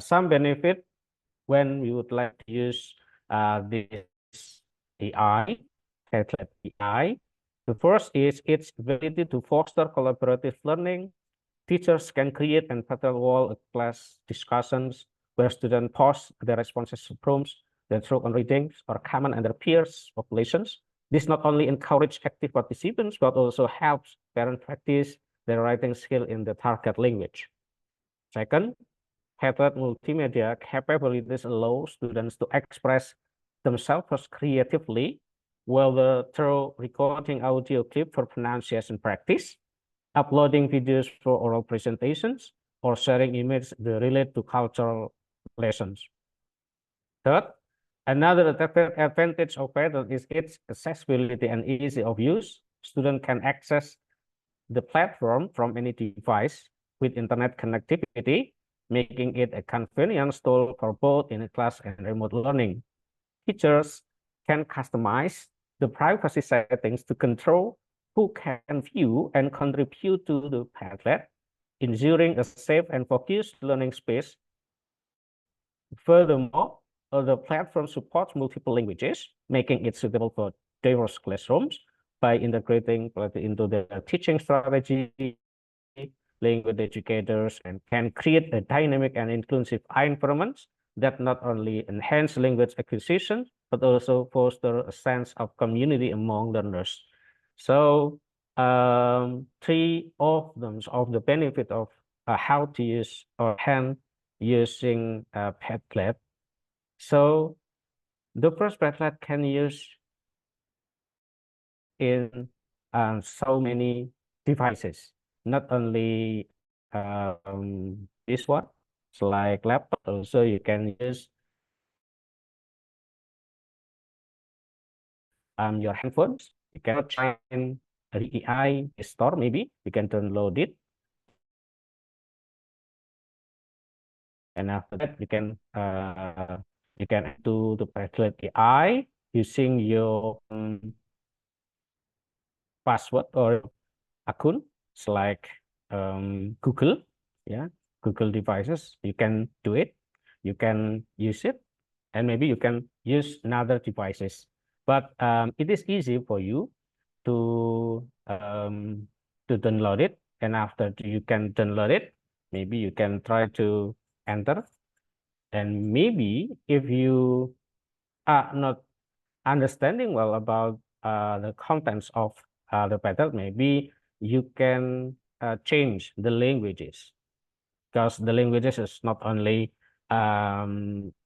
Some benefit when we would like to use this AI, Padlet AI. The first is its ability to foster collaborative learning. Teachers can create and wall class discussions where students post their responses to prompts, their through on readings, or comment on their peers' populations. This not only encourages active participants, but also helps parents practice their writing skill in the target language. Second, Padlet multimedia capabilities allow students to express themselves creatively, whether through recording audio clip for pronunciation practice, uploading videos for oral presentations, or sharing images that relate to cultural lessons. Third, another advantage of Padlet is its accessibility and ease of use. Students can access the platform from any device with internet connectivity, making it a convenient tool for both in class and remote learning. Teachers can customize the privacy settings to control who can view and contribute to the Padlet, ensuring a safe and focused learning space. Furthermore, the platform supports multiple languages, making it suitable for diverse classrooms by integrating into the teaching strategy. Language educators and can create a dynamic and inclusive environment that not only enhance language acquisition, but also foster a sense of community among learners. So three of them of the benefit of how to use or hand using Padlet. So the first Padlet can use in so many devices, not only this one, it's like laptop, also you can use your handphones. You can find the AI store, maybe you can download it, and after that you can do the Padlet AI using your password or account. It's like Google, yeah, Google devices. You can do it, you can use it, and maybe you can use another devices. But it is easy for you to download it, and after you can download it, maybe you can try to enter, and maybe if you are not understanding well about the contents of the Padlet, maybe you can change the languages, because the languages is not only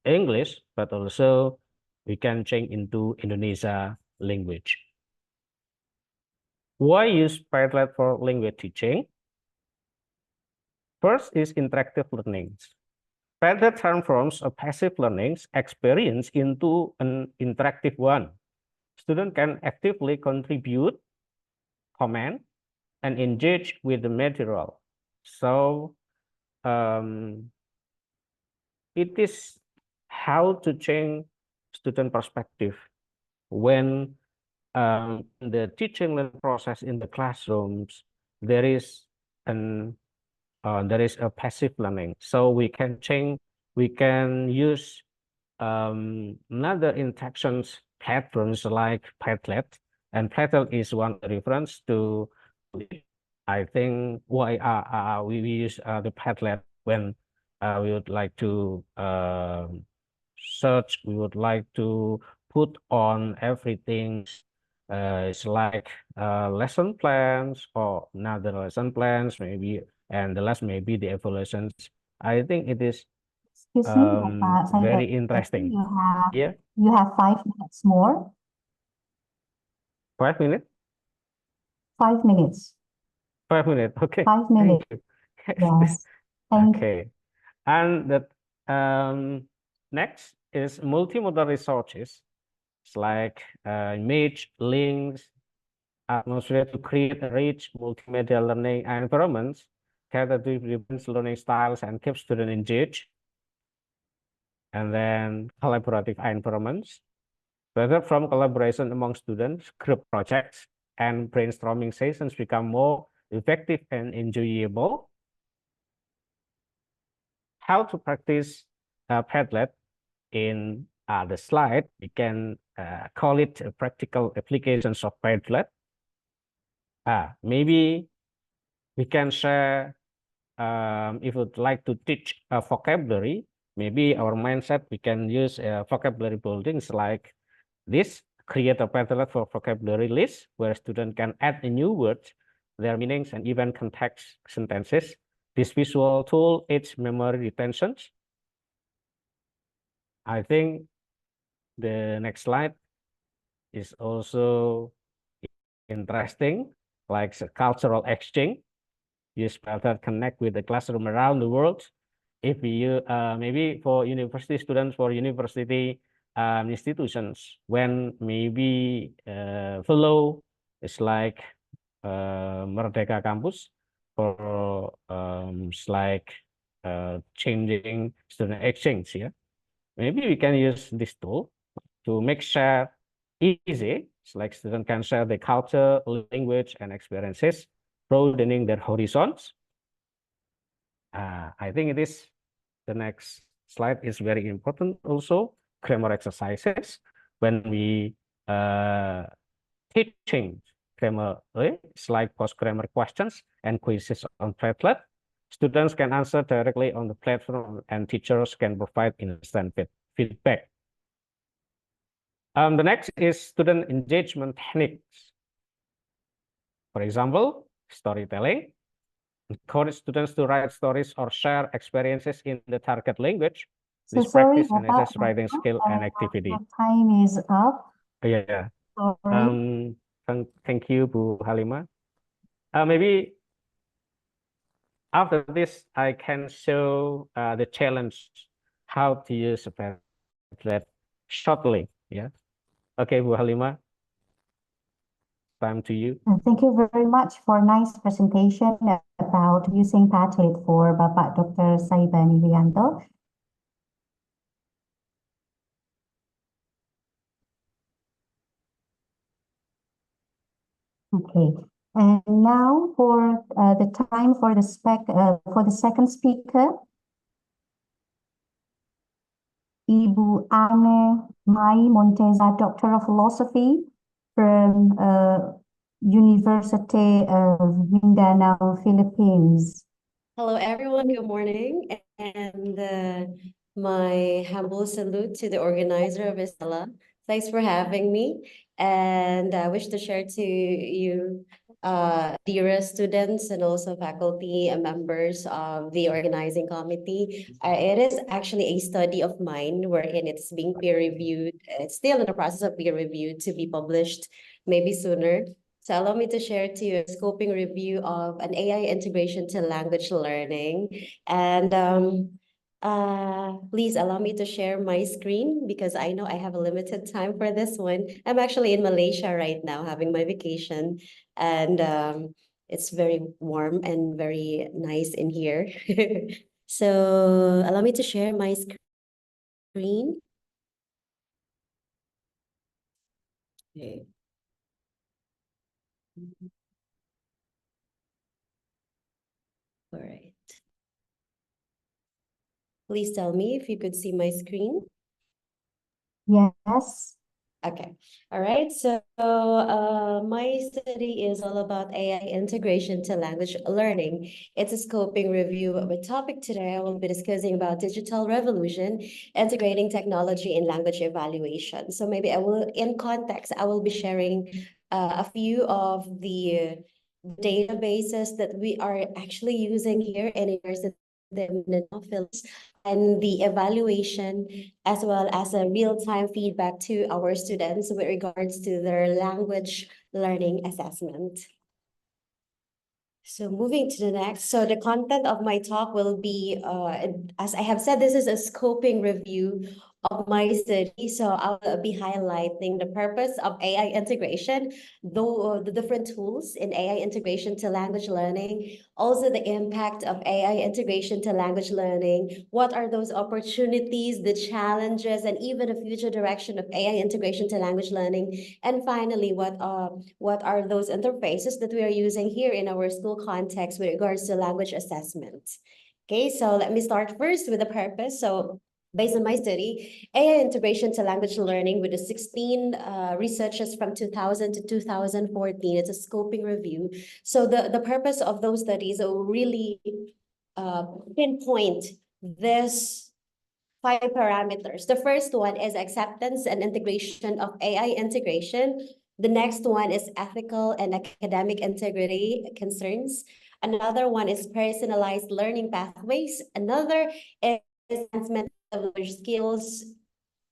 English, but also we can change into Indonesia language. Why use Padlet for language teaching? First is interactive learning. Padlet transforms a passive learning experience into an interactive one. Students can actively contribute, comment, and engage with the material. So it is how to change student perspective when the teaching learning process in the classrooms, there is a passive learning. So we can change, we can use another interactions platforms like Padlet, and Padlet is one reference to. I think why we use the Padlet when we would like to search, we would like to put on everything. It's like lesson plans or another lesson plans, maybe, and the last maybe the evaluations. I think it is Excuse me, very I think interesting. Yeah, you have 5 minutes more. 5 minutes. 5 minutes. 5 minutes. Okay. 5 minutes. Thank you. Yes. Thank you. Okay. And the next is multimodal resources. It's like image, links, atmosphere to create a rich multimedia learning environments, cater to different learning styles and keep students engaged. And then collaborative environments, whether from collaboration among students, group projects, and brainstorming sessions become more effective and enjoyable. How to practice Padlet in the slide, we can call it practical applications of Padlet. Maybe we can share, if you'd like to teach a vocabulary, maybe our mindset, we can use vocabulary buildings like this, create a Padlet for vocabulary list where students can add a new words, their meanings, and even context sentences. This visual tool aids memory retention. I think the next slide is also interesting, like cultural exchange. Use Padlet connect with the classroom around the world. If you maybe for university students, for university institutions, when maybe follow, it's like Merdeka Campus, for it's like changing student exchange. Yeah, maybe we can use this tool to make share easy It's like students can share their culture, language, and experiences, broadening their horizons. I think the next slide is very important also, grammar exercises. When we teaching grammar, it's like post-grammar questions and quizzes on Padlet. Students can answer directly on the platform and teachers can provide instant feedback. The next is student engagement techniques. For example, storytelling. Encourage students to write stories or share experiences in the target language. So This sorry, practice enhances writing skill and activity. our time is up. Yeah. Sorry. Thank you, Bu Halima. Maybe after this, I can show the challenge how to use Padlet shortly. Yeah. Okay, Bu Halima. Time to you. Thank you very much for nice presentation about using Padlet for Bapak Dr. Saibani Wianto. Okay, and now for the time for the second speaker, Ibu Anne Mai Monteza, Doctor of Philosophy from University of Mindanao, Philippines. Hello, everyone. Good morning. And my humble salute to the organizer of ISTeLLA. Thanks for having me. And I wish to share to you, dear students and also faculty and members of the organizing committee. It is actually a study of mine wherein it's being peer reviewed. It's still in the process of peer review to be published maybe sooner. So allow me to share to you a scoping review of an AI integration to language learning. And please allow me to share my screen because I know I have a limited time for this one. I'm actually in Malaysia right now having my vacation, and it's very warm and very nice in here. So allow me to share my screen. Okay. All right. Please tell me if you could see my screen. Yes. Okay. All right. So my study is all about AI integration to language learning. It's a scoping review of a topic today. I will be discussing about digital revolution, integrating technology in language evaluation. So maybe in context, I will be sharing a few of the databases that we are actually using here in University of Mindanao and the evaluation as well as a real-time feedback to our students with regards to their language learning assessment. So moving to the next. So the content of my talk will be, as I have said, this is a scoping review of my study. So I will be highlighting the purpose of AI integration, though the different tools in AI integration to language learning, also the impact of AI integration to language learning, what are those opportunities, the challenges, and even the future direction of AI integration to language learning, and finally, what are those interfaces that we are using here in our school context with regards to language assessment. Okay, so let me start first with the purpose. So based on my study, AI integration to language learning with the 16 researchers from 2000 to 2014. It's a scoping review. So the purpose of those studies will really pinpoint this 5 parameters. The first one is acceptance and integration of AI integration. The next one is ethical and academic integrity concerns. Another one is personalized learning pathways. Another is enhancement of language skills.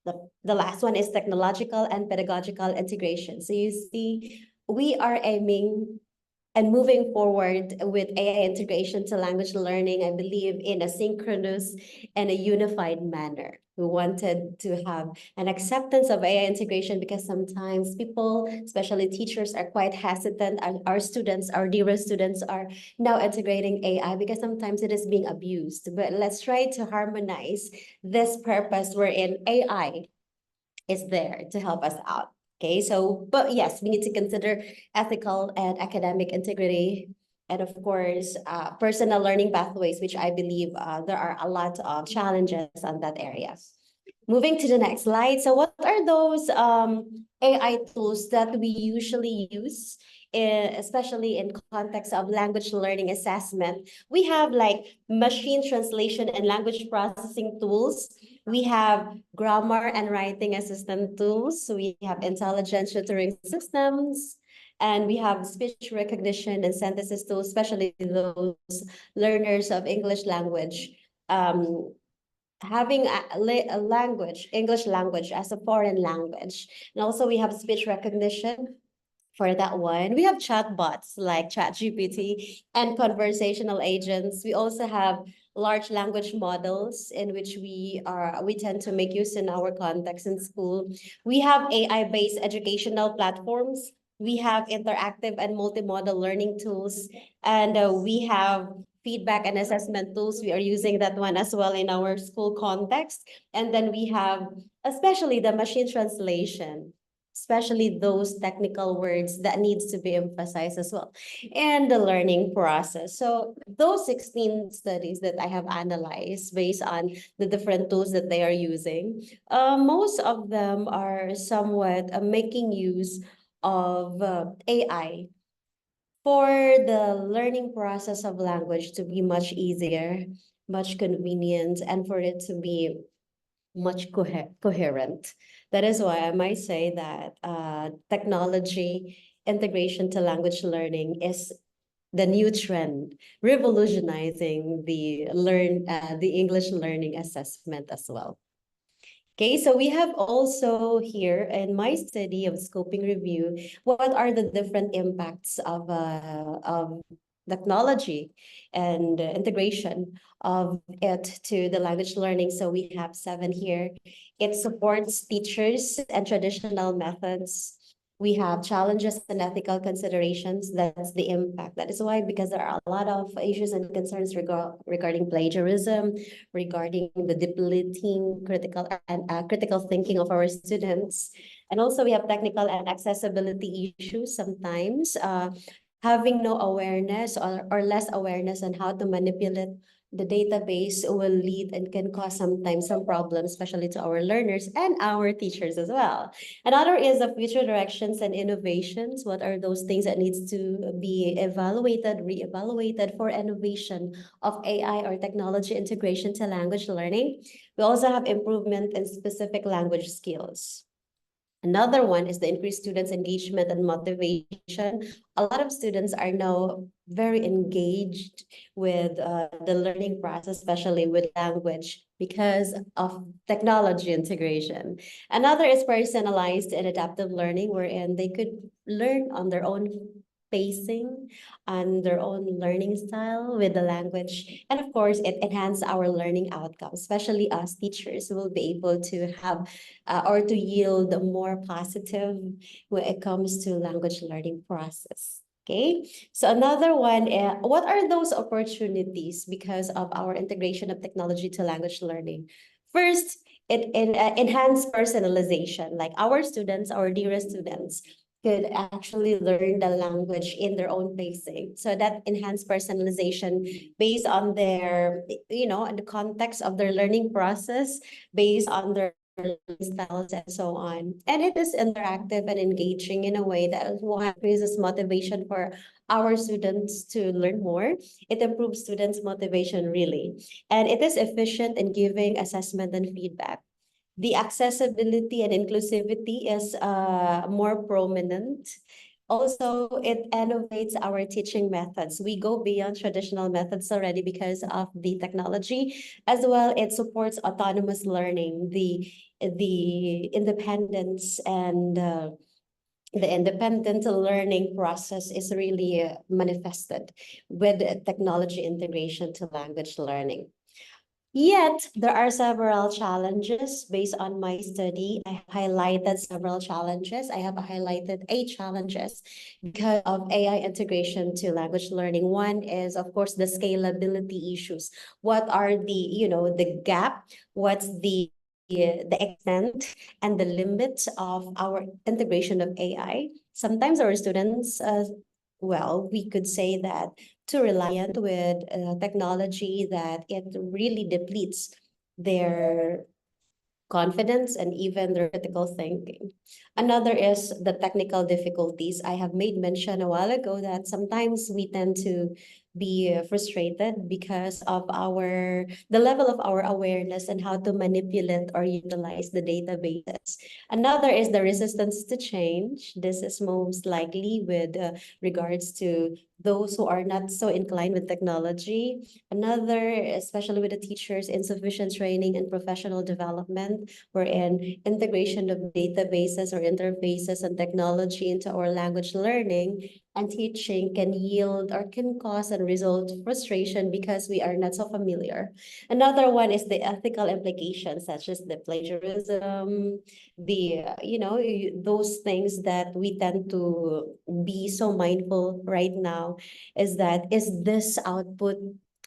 The last one is technological and pedagogical integration. So you see, we are aiming and moving forward with AI integration to language learning, I believe, in a synchronous and a unified manner. We wanted to have an acceptance of AI integration because sometimes people, especially teachers, are quite hesitant. Our students, our dear students, are now integrating AI because sometimes it is being abused. But let's try to harmonize this purpose wherein AI is there to help us out. Okay, so, but yes, we need to consider ethical and academic integrity. And of course, personal learning pathways, which I believe there are a lot of challenges on that area. Moving to the next slide. So what are those AI tools that we usually use, especially in context of language learning assessment? We have like machine translation and language processing tools. We have grammar and writing assistant tools. We have intelligent tutoring systems. And we have speech recognition and synthesis tools, especially those learners of English language. Having a language, English language as a foreign language. And also we have speech recognition for that one. We have chatbots like ChatGPT and conversational agents. We also have large language models in which we tend to make use in our context in school. We have AI-based educational platforms. We have interactive and multimodal learning tools, and we have feedback and assessment tools. We are using that one as well in our school context. And then we have especially the machine translation, especially those technical words that needs to be emphasized as well, and the learning process. So those 16 studies that I have analyzed based on the different tools that they are using, most of them are somewhat making use of AI for the learning process of language to be much easier, much convenient, and for it to be much coherent. That is why I might say that technology integration to language learning is the new trend, revolutionizing the English learning assessment as well. Okay, so we have also here in my study of scoping review, what are the different impacts of technology and integration of it to the language learning. So we have 7 here. It supports teachers and traditional methods. We have challenges and ethical considerations. That's the impact. That is why, because there are a lot of issues and concerns regarding plagiarism, regarding the depleting critical thinking of our students. And also we have technical and accessibility issues sometimes. Having no awareness or less awareness on how to manipulate the database will lead and can cause sometimes some problems, especially to our learners and our teachers as well. Another is the future directions and innovations. What are those things that needs to be evaluated, reevaluated for innovation of AI or technology integration to language learning? We also have improvement in specific language skills. Another one is the increased students' engagement and motivation. A lot of students are now very engaged with the learning process, especially with language, because of technology integration. Another is personalized and adaptive learning, wherein they could learn on their own pacing and their own learning style with the language. And of course, it enhances our learning outcomes, especially us teachers will be able to have or to yield more positive when it comes to language learning process. Okay, so another one, what are those opportunities because of our integration of technology to language learning? First, it enhanced personalization, like our students, our dearest students, could actually learn the language in their own pacing. So that enhanced personalization based on their, in the context of their learning process, based on their styles and so on. And it is interactive and engaging in a way that increases motivation for our students to learn more. It improves students' motivation really. And it is efficient in giving assessment and feedback. The accessibility and inclusivity is more prominent. Also, it innovates our teaching methods. We go beyond traditional methods already because of the technology. As well, it supports autonomous learning, the independence and the independent learning process is really manifested with technology integration to language learning. Yet, there are several challenges based on my study. I highlighted several challenges. I have highlighted 8 challenges because of AI integration to language learning. One is, of course, the scalability issues. What are the gap? What's the the extent and the limits of our integration of AI. Sometimes our students, well, we could say that too reliant with technology that it really depletes their confidence and even their critical thinking. Another is the technical difficulties. I have made mention a while ago that sometimes we tend to be frustrated because of the level of our awareness and how to manipulate or utilize the databases. Another is the resistance to change. This is most likely with regards to those who are not so inclined with technology. Another, especially with the teachers, insufficient training and professional development, wherein integration of databases or interfaces and technology into our language learning and teaching can yield or can cause and result frustration because we are not so familiar. Another one is the ethical implications, such as the plagiarism, those things that we tend to be so mindful right now is this output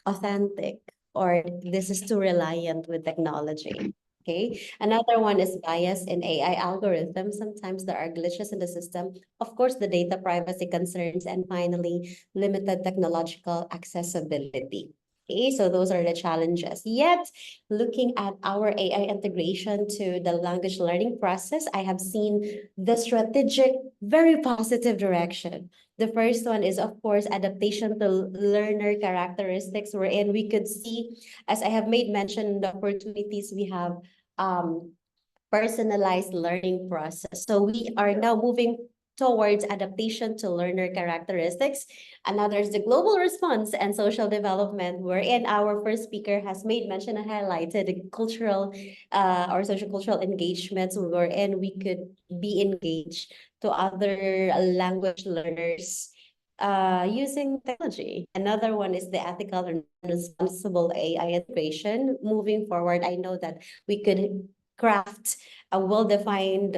authentic or this is too reliant with technology? Okay. Another one is bias in AI algorithms. Sometimes there are glitches in the system. Of course, the data privacy concerns, and finally, limited technological accessibility. Okay, so those are the challenges. Yet, looking at our AI integration to the language learning process, I have seen the strategic, very positive direction. The first one is, of course, adaptation to learner characteristics, wherein we could see, as I have made mention, the opportunities we have personalized learning process. So we are now moving towards adaptation to learner characteristics. Another is the global response and social development, wherein our first speaker has made mention and highlighted the cultural or social cultural engagements, wherein we could be engaged to other language learners using technology. Another one is the ethical and responsible AI integration. Moving forward, I know that we could craft a well-defined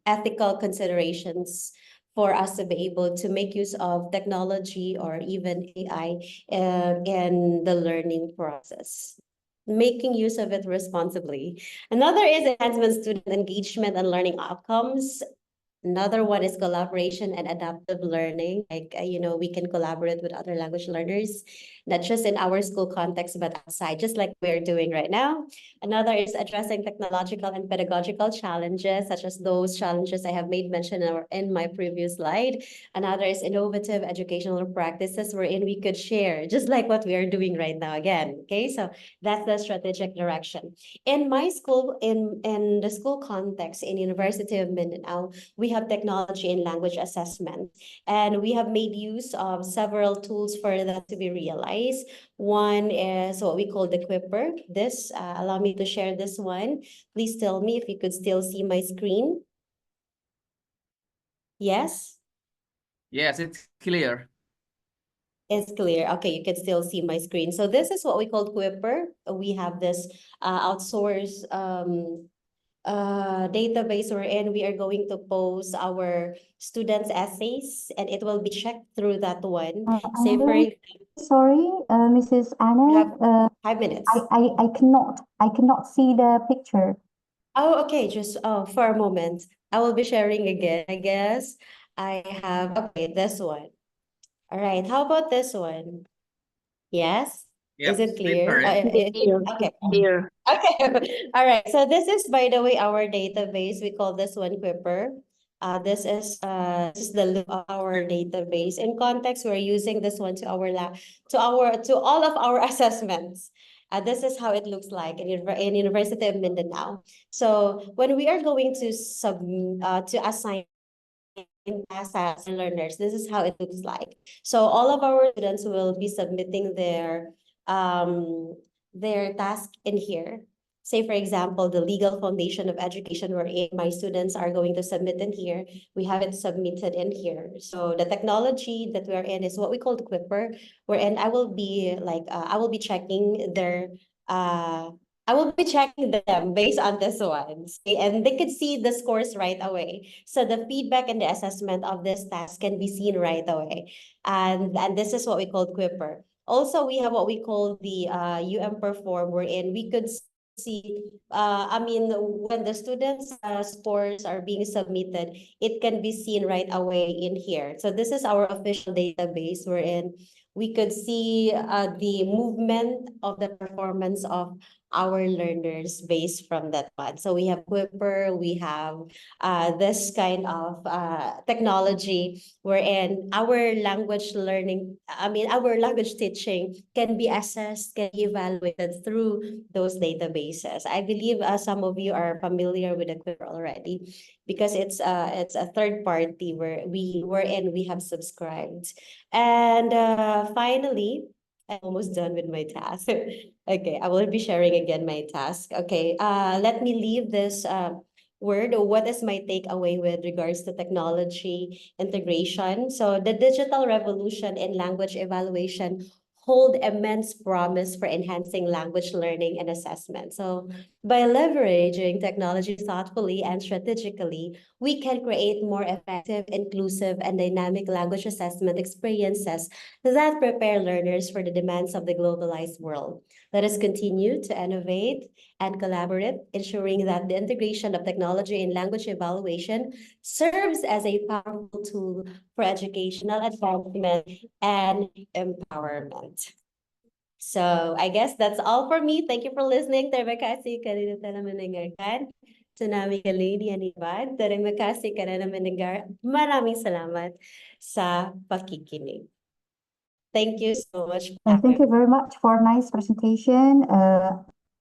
ethical considerations for us to be able to make use of technology or even AI in the learning process. Making use of it responsibly. Another is enhancement student engagement and learning outcomes. Another one is collaboration and adaptive learning. Like, we can collaborate with other language learners, not just in our school context, but outside, just like we're doing right now. Another is addressing technological and pedagogical challenges, such as those challenges I have made mention in my previous slide. Another is innovative educational practices wherein we could share, just like what we are doing right now again. Okay, so that's the strategic direction. In my school, in the school context, in University of Mindanao, we have technology and language assessment, and we have made use of several tools for that to be realized. One is what we call the Quipper. Allow me to share this one. Please tell me if you could still see my screen. Yes? Yes, it's clear. It's clear. Okay, you can still see my screen. So this is what we call Quipper. We have this outsourced database wherein we are going to post our students' essays, and it will be checked through that one. Say I'm for very sorry, Mrs. Anna. 5 minutes. I cannot see the picture. Oh, okay. Just for a moment. I will be sharing again. I guess I have, okay, this one. All right. How about this one? Yes? Is it clear? Okay. Here. Okay. All right. So this is, by the way, our database. We call this one Quipper. This is the look of our database. In context, we're using this one to all of our assessments. This is how it looks like in University of Mindanao. So when we are going to assign tasks and learners, this is how it looks like. So all of our students will be submitting their task in here. Say, for example, the legal foundation of education wherein my students are going to submit in here. We have it submitted in here. So the technology that we're in is what we call the Quipper, wherein I will be checking I will be checking them based on this one. And they could see the scores right away. So the feedback and the assessment of this task can be seen right away. And this is what we call Quipper. Also, we have what we call the UM Perform, wherein we could see, I mean, when the students' scores are being submitted, it can be seen right away in here. So this is our official database wherein we could see the movement of the performance of our learners based from that one. So we have Quipper, we have this kind of technology wherein our language learning, our language teaching can be assessed, can be evaluated through those databases. I believe some of you are familiar with the Quipper already because it's a third party where we have subscribed. And finally, I'm almost done with my task. Okay, I will be sharing again my task. Okay, let me leave this word. What is my takeaway with regards to technology integration? So the digital revolution in language evaluation hold immense promise for enhancing language learning and assessment. So by leveraging technology thoughtfully and strategically, we can create more effective, inclusive, and dynamic language assessment experiences that prepare learners for the demands of the globalized world. Let us continue to innovate and collaborate, ensuring that the integration of technology in language evaluation serves as a powerful tool for educational advancement and empowerment. So I guess that's all for me. Thank you for listening. Terima kasih karena telah mendengarkan. Tsunami kali ini Anibad. Terima kasih karena mendengar. Maraming salamat sa pakikinig. Thank you so much. Thank you very much for a nice presentation.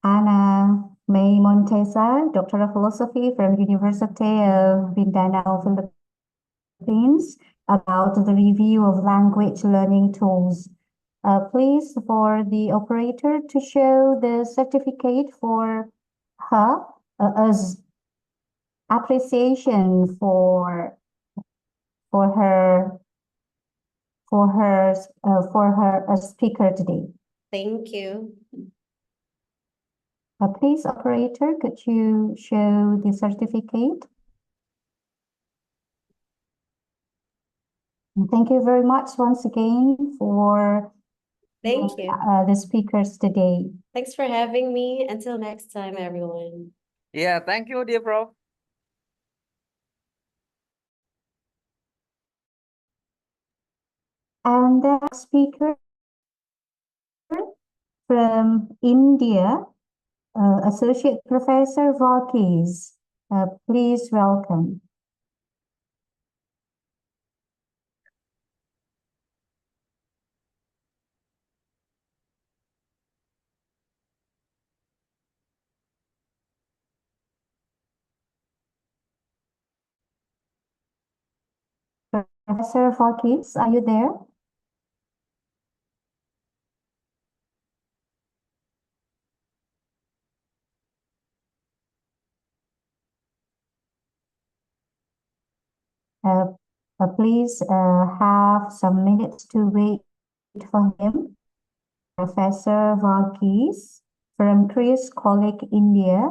Ana May Montesa, Doctor of Philosophy from University of Mindanao, Philippines, about the review of language learning tools. Please, for the operator to show the certificate for her as appreciation for her speaker today. Thank you. Please, operator, could you show the certificate? And thank you very much once again for Thank you. the speakers today. Thanks for having me. Until next time, everyone. Yeah, thank you, dear Prof. And the next speaker from India, Associate Professor Varghese. Please welcome. Professor Varghese, are you there? Please have some minutes to wait for him. Professor Varghese from Chris College, India.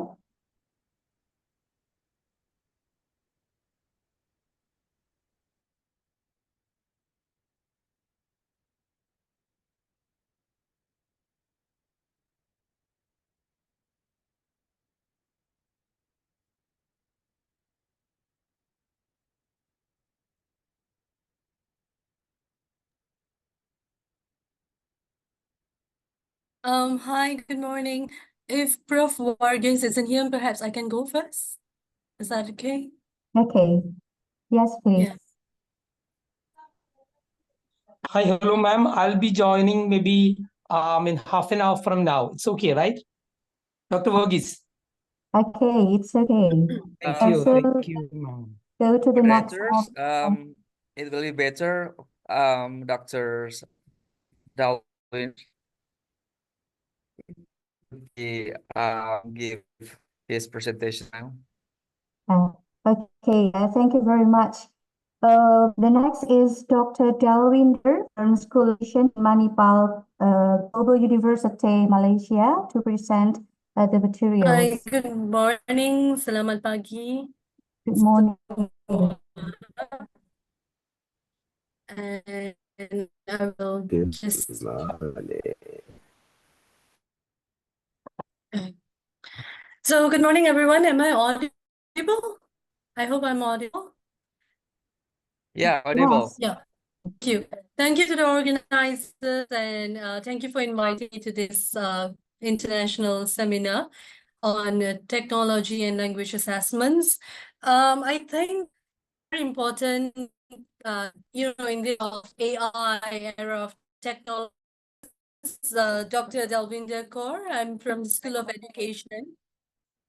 Hi, good morning. If Prof. Varghese isn't here, perhaps I can go first. Is that okay? Okay. Yes, please. Yeah. Hi, hello, ma'am. I'll be joining maybe in half an hour from now. It's okay, right? Dr. Varghese. Okay, it's okay. Thank you. So Thank you, ma'am. go to the next Moderators, one. it will be better, Dr. Darwin, give his presentation now. Okay, thank you very much. The next is Dr. Dalwinder from School of Manipal Global University, Malaysia, to present the Hi, materials. good morning. Selamat pagi. Good morning. And I will just So good morning, everyone. Am I audible? I hope I'm audible. Yeah, audible. Yeah. Thank you. Thank you to the organizers and thank you for inviting me to this international seminar on technology and language assessments. I think very important, in the of AI era of technology. Dr. Dalvinder Kaur. I'm from the School of Education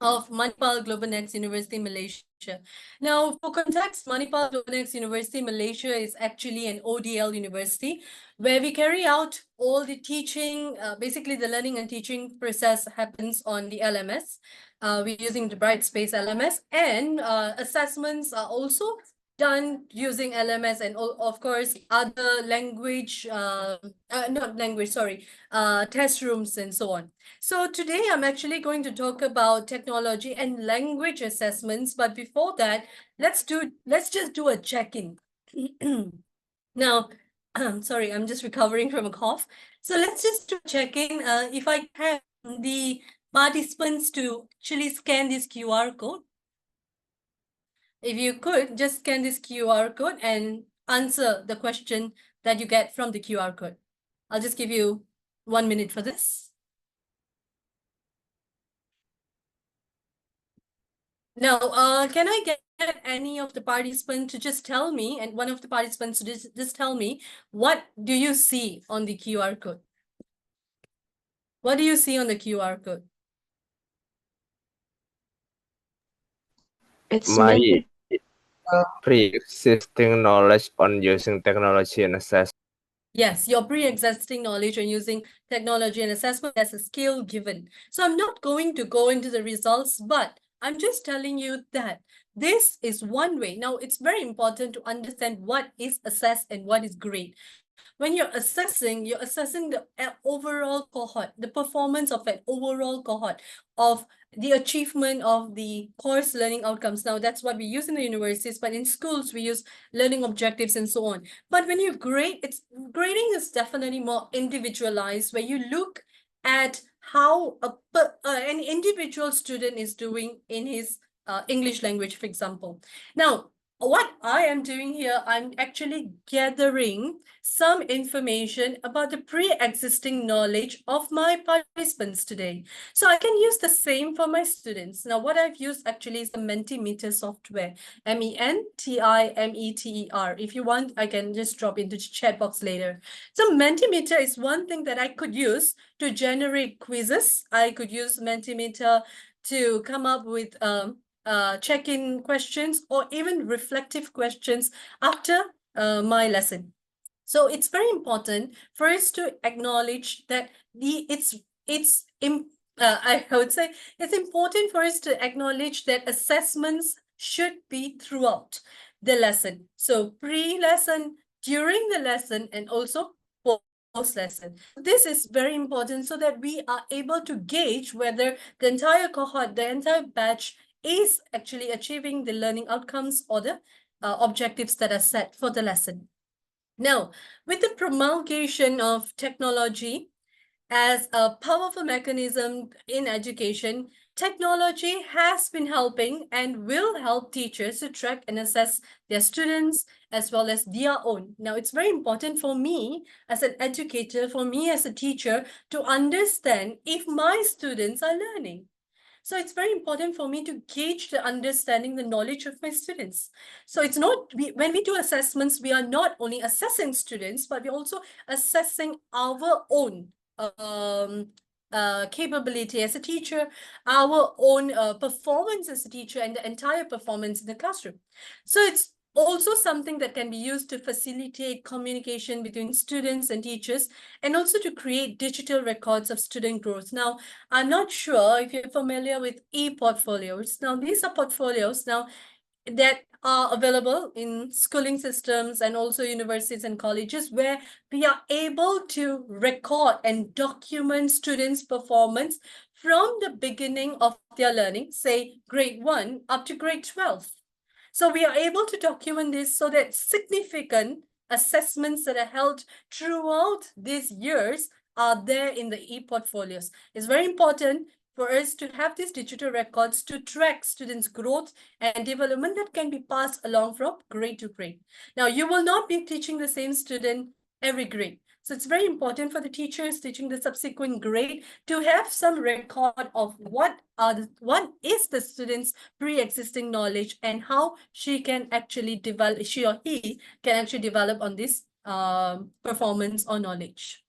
of Manipal Global Next University, Malaysia. Now, for context, Manipal Global Next University, Malaysia is actually an ODL university where we carry out all the teaching, basically the learning and teaching process happens on the LMS. We're using the Brightspace LMS, and assessments are also done using LMS, and of course other language, not language, sorry, test rooms and so on. So today I'm actually going to talk about technology and language assessments. But before that, let's just do a check-in. Now, sorry, I'm just recovering from a cough. So let's just do a check-in. If I have the participants to actually scan this QR code. If you could just scan this QR code and answer the question that you get from the QR code. I'll just give you 1 minute for this. Now, can I get any of the participants to just tell me, and one of the participants to just tell me, what do you see on the QR code? What do you see on the QR code? It's my pre-existing knowledge on using technology and assessment. Yes, your pre-existing knowledge on using technology and assessment as a skill given. So I'm not going to go into the results, but I'm just telling you that this is one way. Now, it's very important to understand what is assessed and what is grade. When you're assessing the overall cohort, the performance of an overall cohort of the achievement of the course learning outcomes. Now, that's what we use in the universities, but in schools, we use learning objectives and so on. But when you grade, grading is definitely more individualized, where you look at how an individual student is doing in his English language, for example. Now, what I am doing here, I'm actually gathering some information about the pre-existing knowledge of my participants today. So I can use the same for my students. Now, what I've used actually is the Mentimeter software, Mentimeter. If you want, I can just drop into the chat box later. So Mentimeter is one thing that I could use to generate quizzes. I could use Mentimeter to come up with check-in questions or even reflective questions after my lesson. So it's very important for us to acknowledge that I would say it's important for us to acknowledge that assessments should be throughout the lesson. So pre-lesson, during the lesson, and also post-lesson. This is very important so that we are able to gauge whether the entire cohort, the entire batch is actually achieving the learning outcomes or the objectives that are set for the lesson. Now, with the promulgation of technology as a powerful mechanism in education, technology has been helping and will help teachers to track and assess their students as well as their own. Now, it's very important for me as an educator, for me as a teacher, to understand if my students are learning. So it's very important for me to gauge the understanding, the knowledge of my students. So it's not, when we do assessments, we are not only assessing students, but we're also assessing our own capability as a teacher, our own performance as a teacher, and the entire performance in the classroom. So it's also something that can be used to facilitate communication between students and teachers, and also to create digital records of student growth. Now, I'm not sure if you're familiar with e-portfolios. Now, these are portfolios now that are available in schooling systems and also universities and colleges, where we are able to record and document students' performance from the beginning of their learning, say grade 1 up to grade 12. So we are able to document this so that significant assessments that are held throughout these years are there in the e-portfolios. It's very important for us to have these digital records to track students' growth and development that can be passed along from grade to grade. Now, you will not be teaching the same student every grade. So it's very important for the teachers teaching the subsequent grade to have some record of what is the student's pre-existing knowledge and how she can actually develop, she or he can actually develop on this performance or knowledge.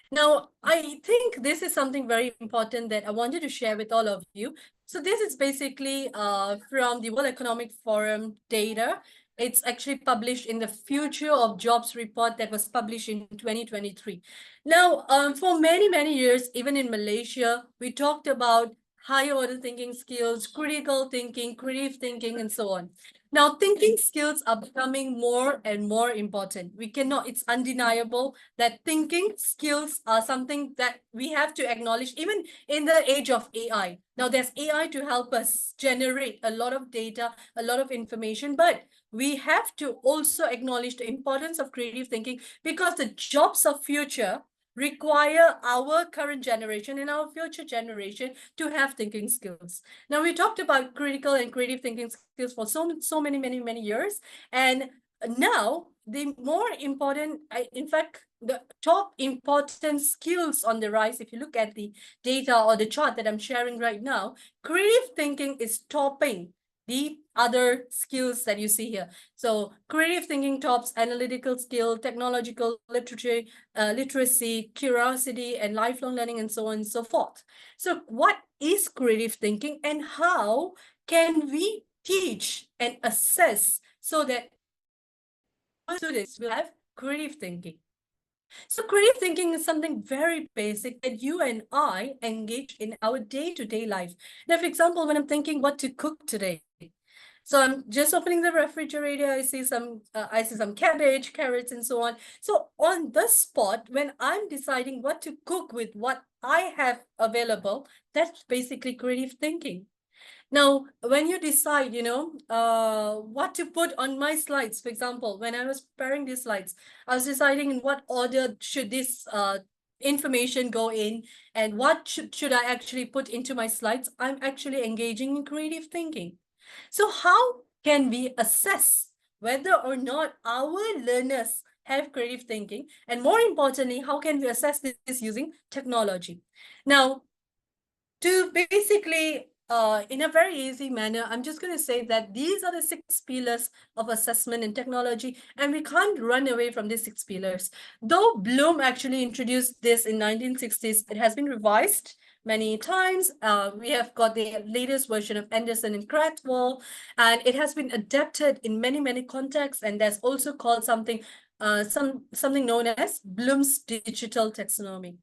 Now, I think this is something very important that I wanted to share with all of you. So this is basically from the World Economic Forum data. It's actually published in the Future of Jobs report that was published in 2023. Now, for many, many years, even in Malaysia, we talked about higher order thinking skills, critical thinking, creative thinking, and so on. Now, thinking skills are becoming more and more important. We cannot, it's undeniable that thinking skills are something that we have to acknowledge even in the age of AI. Now, there's AI to help us generate a lot of data, a lot of information, but we have to also acknowledge the importance of creative thinking because the jobs of future require our current generation and our future generation to have thinking skills. Now, we talked about critical and creative thinking skills for so many years. And now, the more important, in fact, the top important skills on the rise, if you look at the data or the chart that I'm sharing right now, creative thinking is topping the other skills that you see here. So creative thinking tops analytical skill, technological literacy, curiosity, and lifelong learning, and so on and so forth. So what is creative thinking and how can we teach and assess so that our students will have creative thinking? So creative thinking is something very basic that you and I engage in our day-to-day life. Now, for example, when I'm thinking what to cook today, so I'm just opening the refrigerator, I see some cabbage, carrots, and so on. So on the spot, when I'm deciding what to cook with what I have available, that's basically creative thinking. Now, when you decide, what to put on my slides, for example, when I was preparing these slides, I was deciding in what order should this information go in and what should I actually put into my slides. I'm actually engaging in creative thinking. So how can we assess whether or not our learners have creative thinking? And more importantly, how can we assess this using technology? Now, to basically, in a very easy manner, I'm just going to say that these are the 6 pillars of assessment in technology, and we can't run away from these 6 pillars. Though Bloom actually introduced this in 1960s, it has been revised many times. We have got the latest version of Anderson and Cratwell, and it has been adapted in many contexts, and there's also called something known as Bloom's digital taxonomy.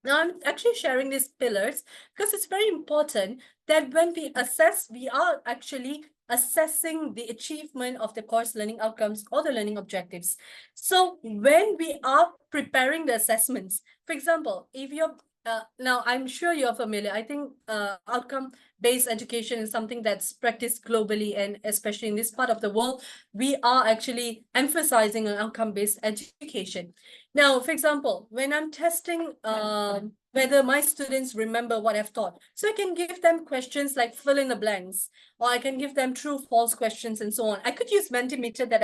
Now, I'm actually sharing these pillars because it's very important that when we assess, we are actually assessing the achievement of the course learning outcomes or the learning objectives. So when we are preparing the assessments, for example, if you're now, I'm sure you're familiar. I think outcome-based education is something that's practiced globally, and especially in this part of the world, we are actually emphasizing on outcome-based education. Now, for example, when I'm testing whether my students remember what I've taught, so I can give them questions like fill in the blanks, or I can give them true, false questions, and so on. I could use Mentimeter that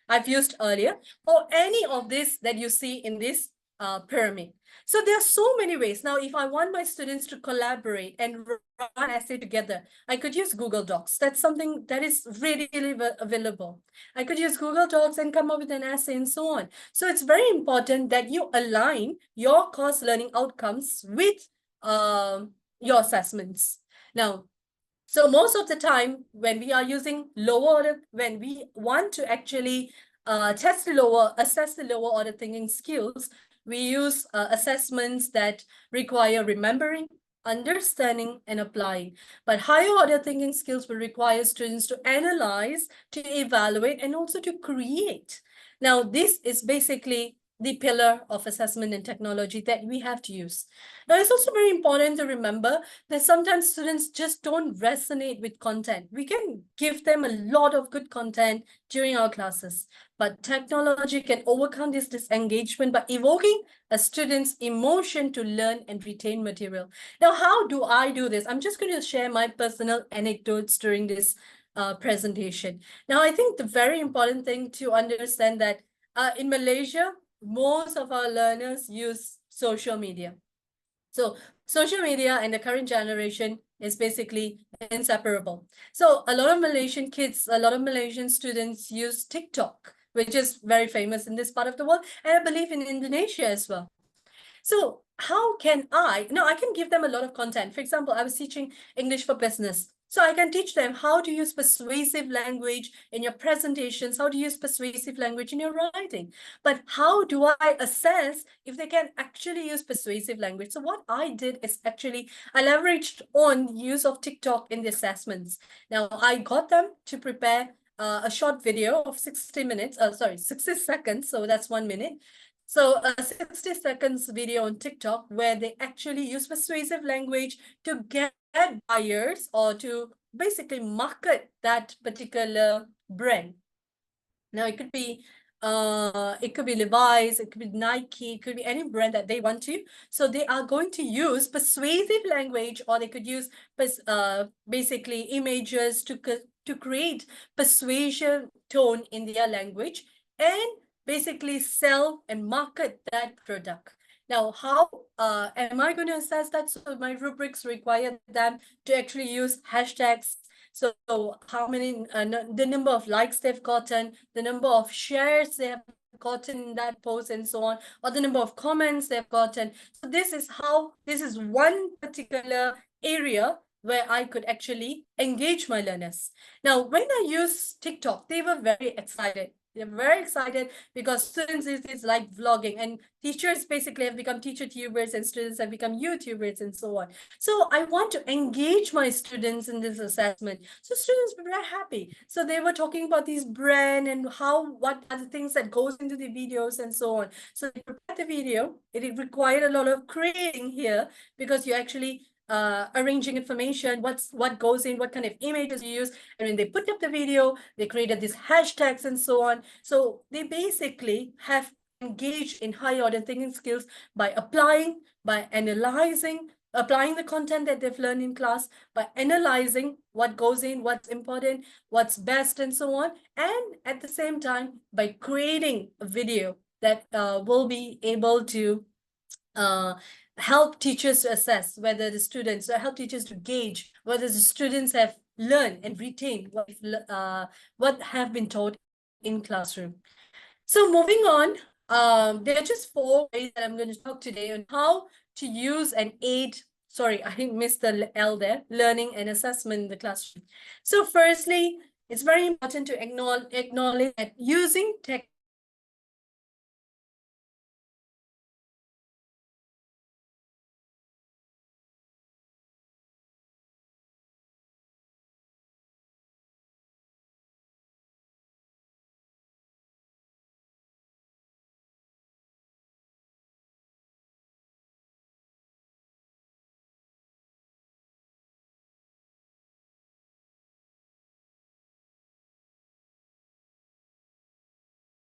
I've used earlier, or any of this that you see in this pyramid. So there are so many ways. Now, if I want my students to collaborate and run an essay together, I could use Google Docs. That's something that is readily available. I could use Google Docs and come up with an essay and so on. So it's very important that you align your course learning outcomes with your assessments. Now, so most of the time when we are using lower order, when we want to actually assess the lower order thinking skills, we use assessments that require remembering, understanding, and applying. But higher order thinking skills will require students to analyze, to evaluate, and also to create. Now, this is basically the pillar of assessment and technology that we have to use. Now, it's also very important to remember that sometimes students just don't resonate with content. We can give them a lot of good content during our classes, but technology can overcome this disengagement by evoking a student's emotion to learn and retain material. Now, how do I do this? I'm just going to share my personal anecdotes during this presentation. Now, I think the very important thing to understand that in Malaysia, most of our learners use social media. So social media and the current generation is basically inseparable. So a lot of Malaysian kids, a lot of Malaysian students use TikTok, which is very famous in this part of the world, and I believe in Indonesia as well. So how can I can give them a lot of content. For example, I was teaching English for business. So I can teach them how to use persuasive language in your presentations, how to use persuasive language in your writing. But how do I assess if they can actually use persuasive language? So what I did is actually I leveraged on use of TikTok in the assessments. Now I got them to prepare a short video of 60 seconds. So that's 1 minute. So a 60 seconds video on TikTok where they actually use persuasive language to get buyers or to basically market that particular brand. Now it could be Levi's, it could be Nike, it could be any brand that they want to. So they are going to use persuasive language, or they could use basically images to create persuasion tone in their language and basically sell and market that product. Now, how am I going to assess that? So my rubrics require them to actually use hashtags. So how many, the number of likes they've gotten, the number of shares they have gotten in that post and so on, or the number of comments they've gotten. So this is one particular area where I could actually engage my learners. Now, when I used TikTok, they were very excited. They're very excited because students is like vlogging, and teachers basically have become teacher tubers and students have become YouTubers and so on. So I want to engage my students in this assessment. So students were very happy. So they were talking about these brand and what are the things that goes into the videos and so on. So they prepared the video. It required a lot of creating here because you actually arranging information, what goes in, what kind of images you use. And when they put up the video, they created these hashtags and so on. So they basically have engaged in high order thinking skills by analyzing, applying the content that they've learned in class, by analyzing what goes in, what's important, what's best, and so on. And at the same time, by creating a video that will be able to help teachers to assess whether the students, or help teachers to gauge whether the students have learned and retained what have been taught in classroom. So moving on, there are just 4 ways that I'm going to talk today on how to use and aid, sorry, I missed the L there, learning and assessment in the classroom. So firstly, it's very important to acknowledge that using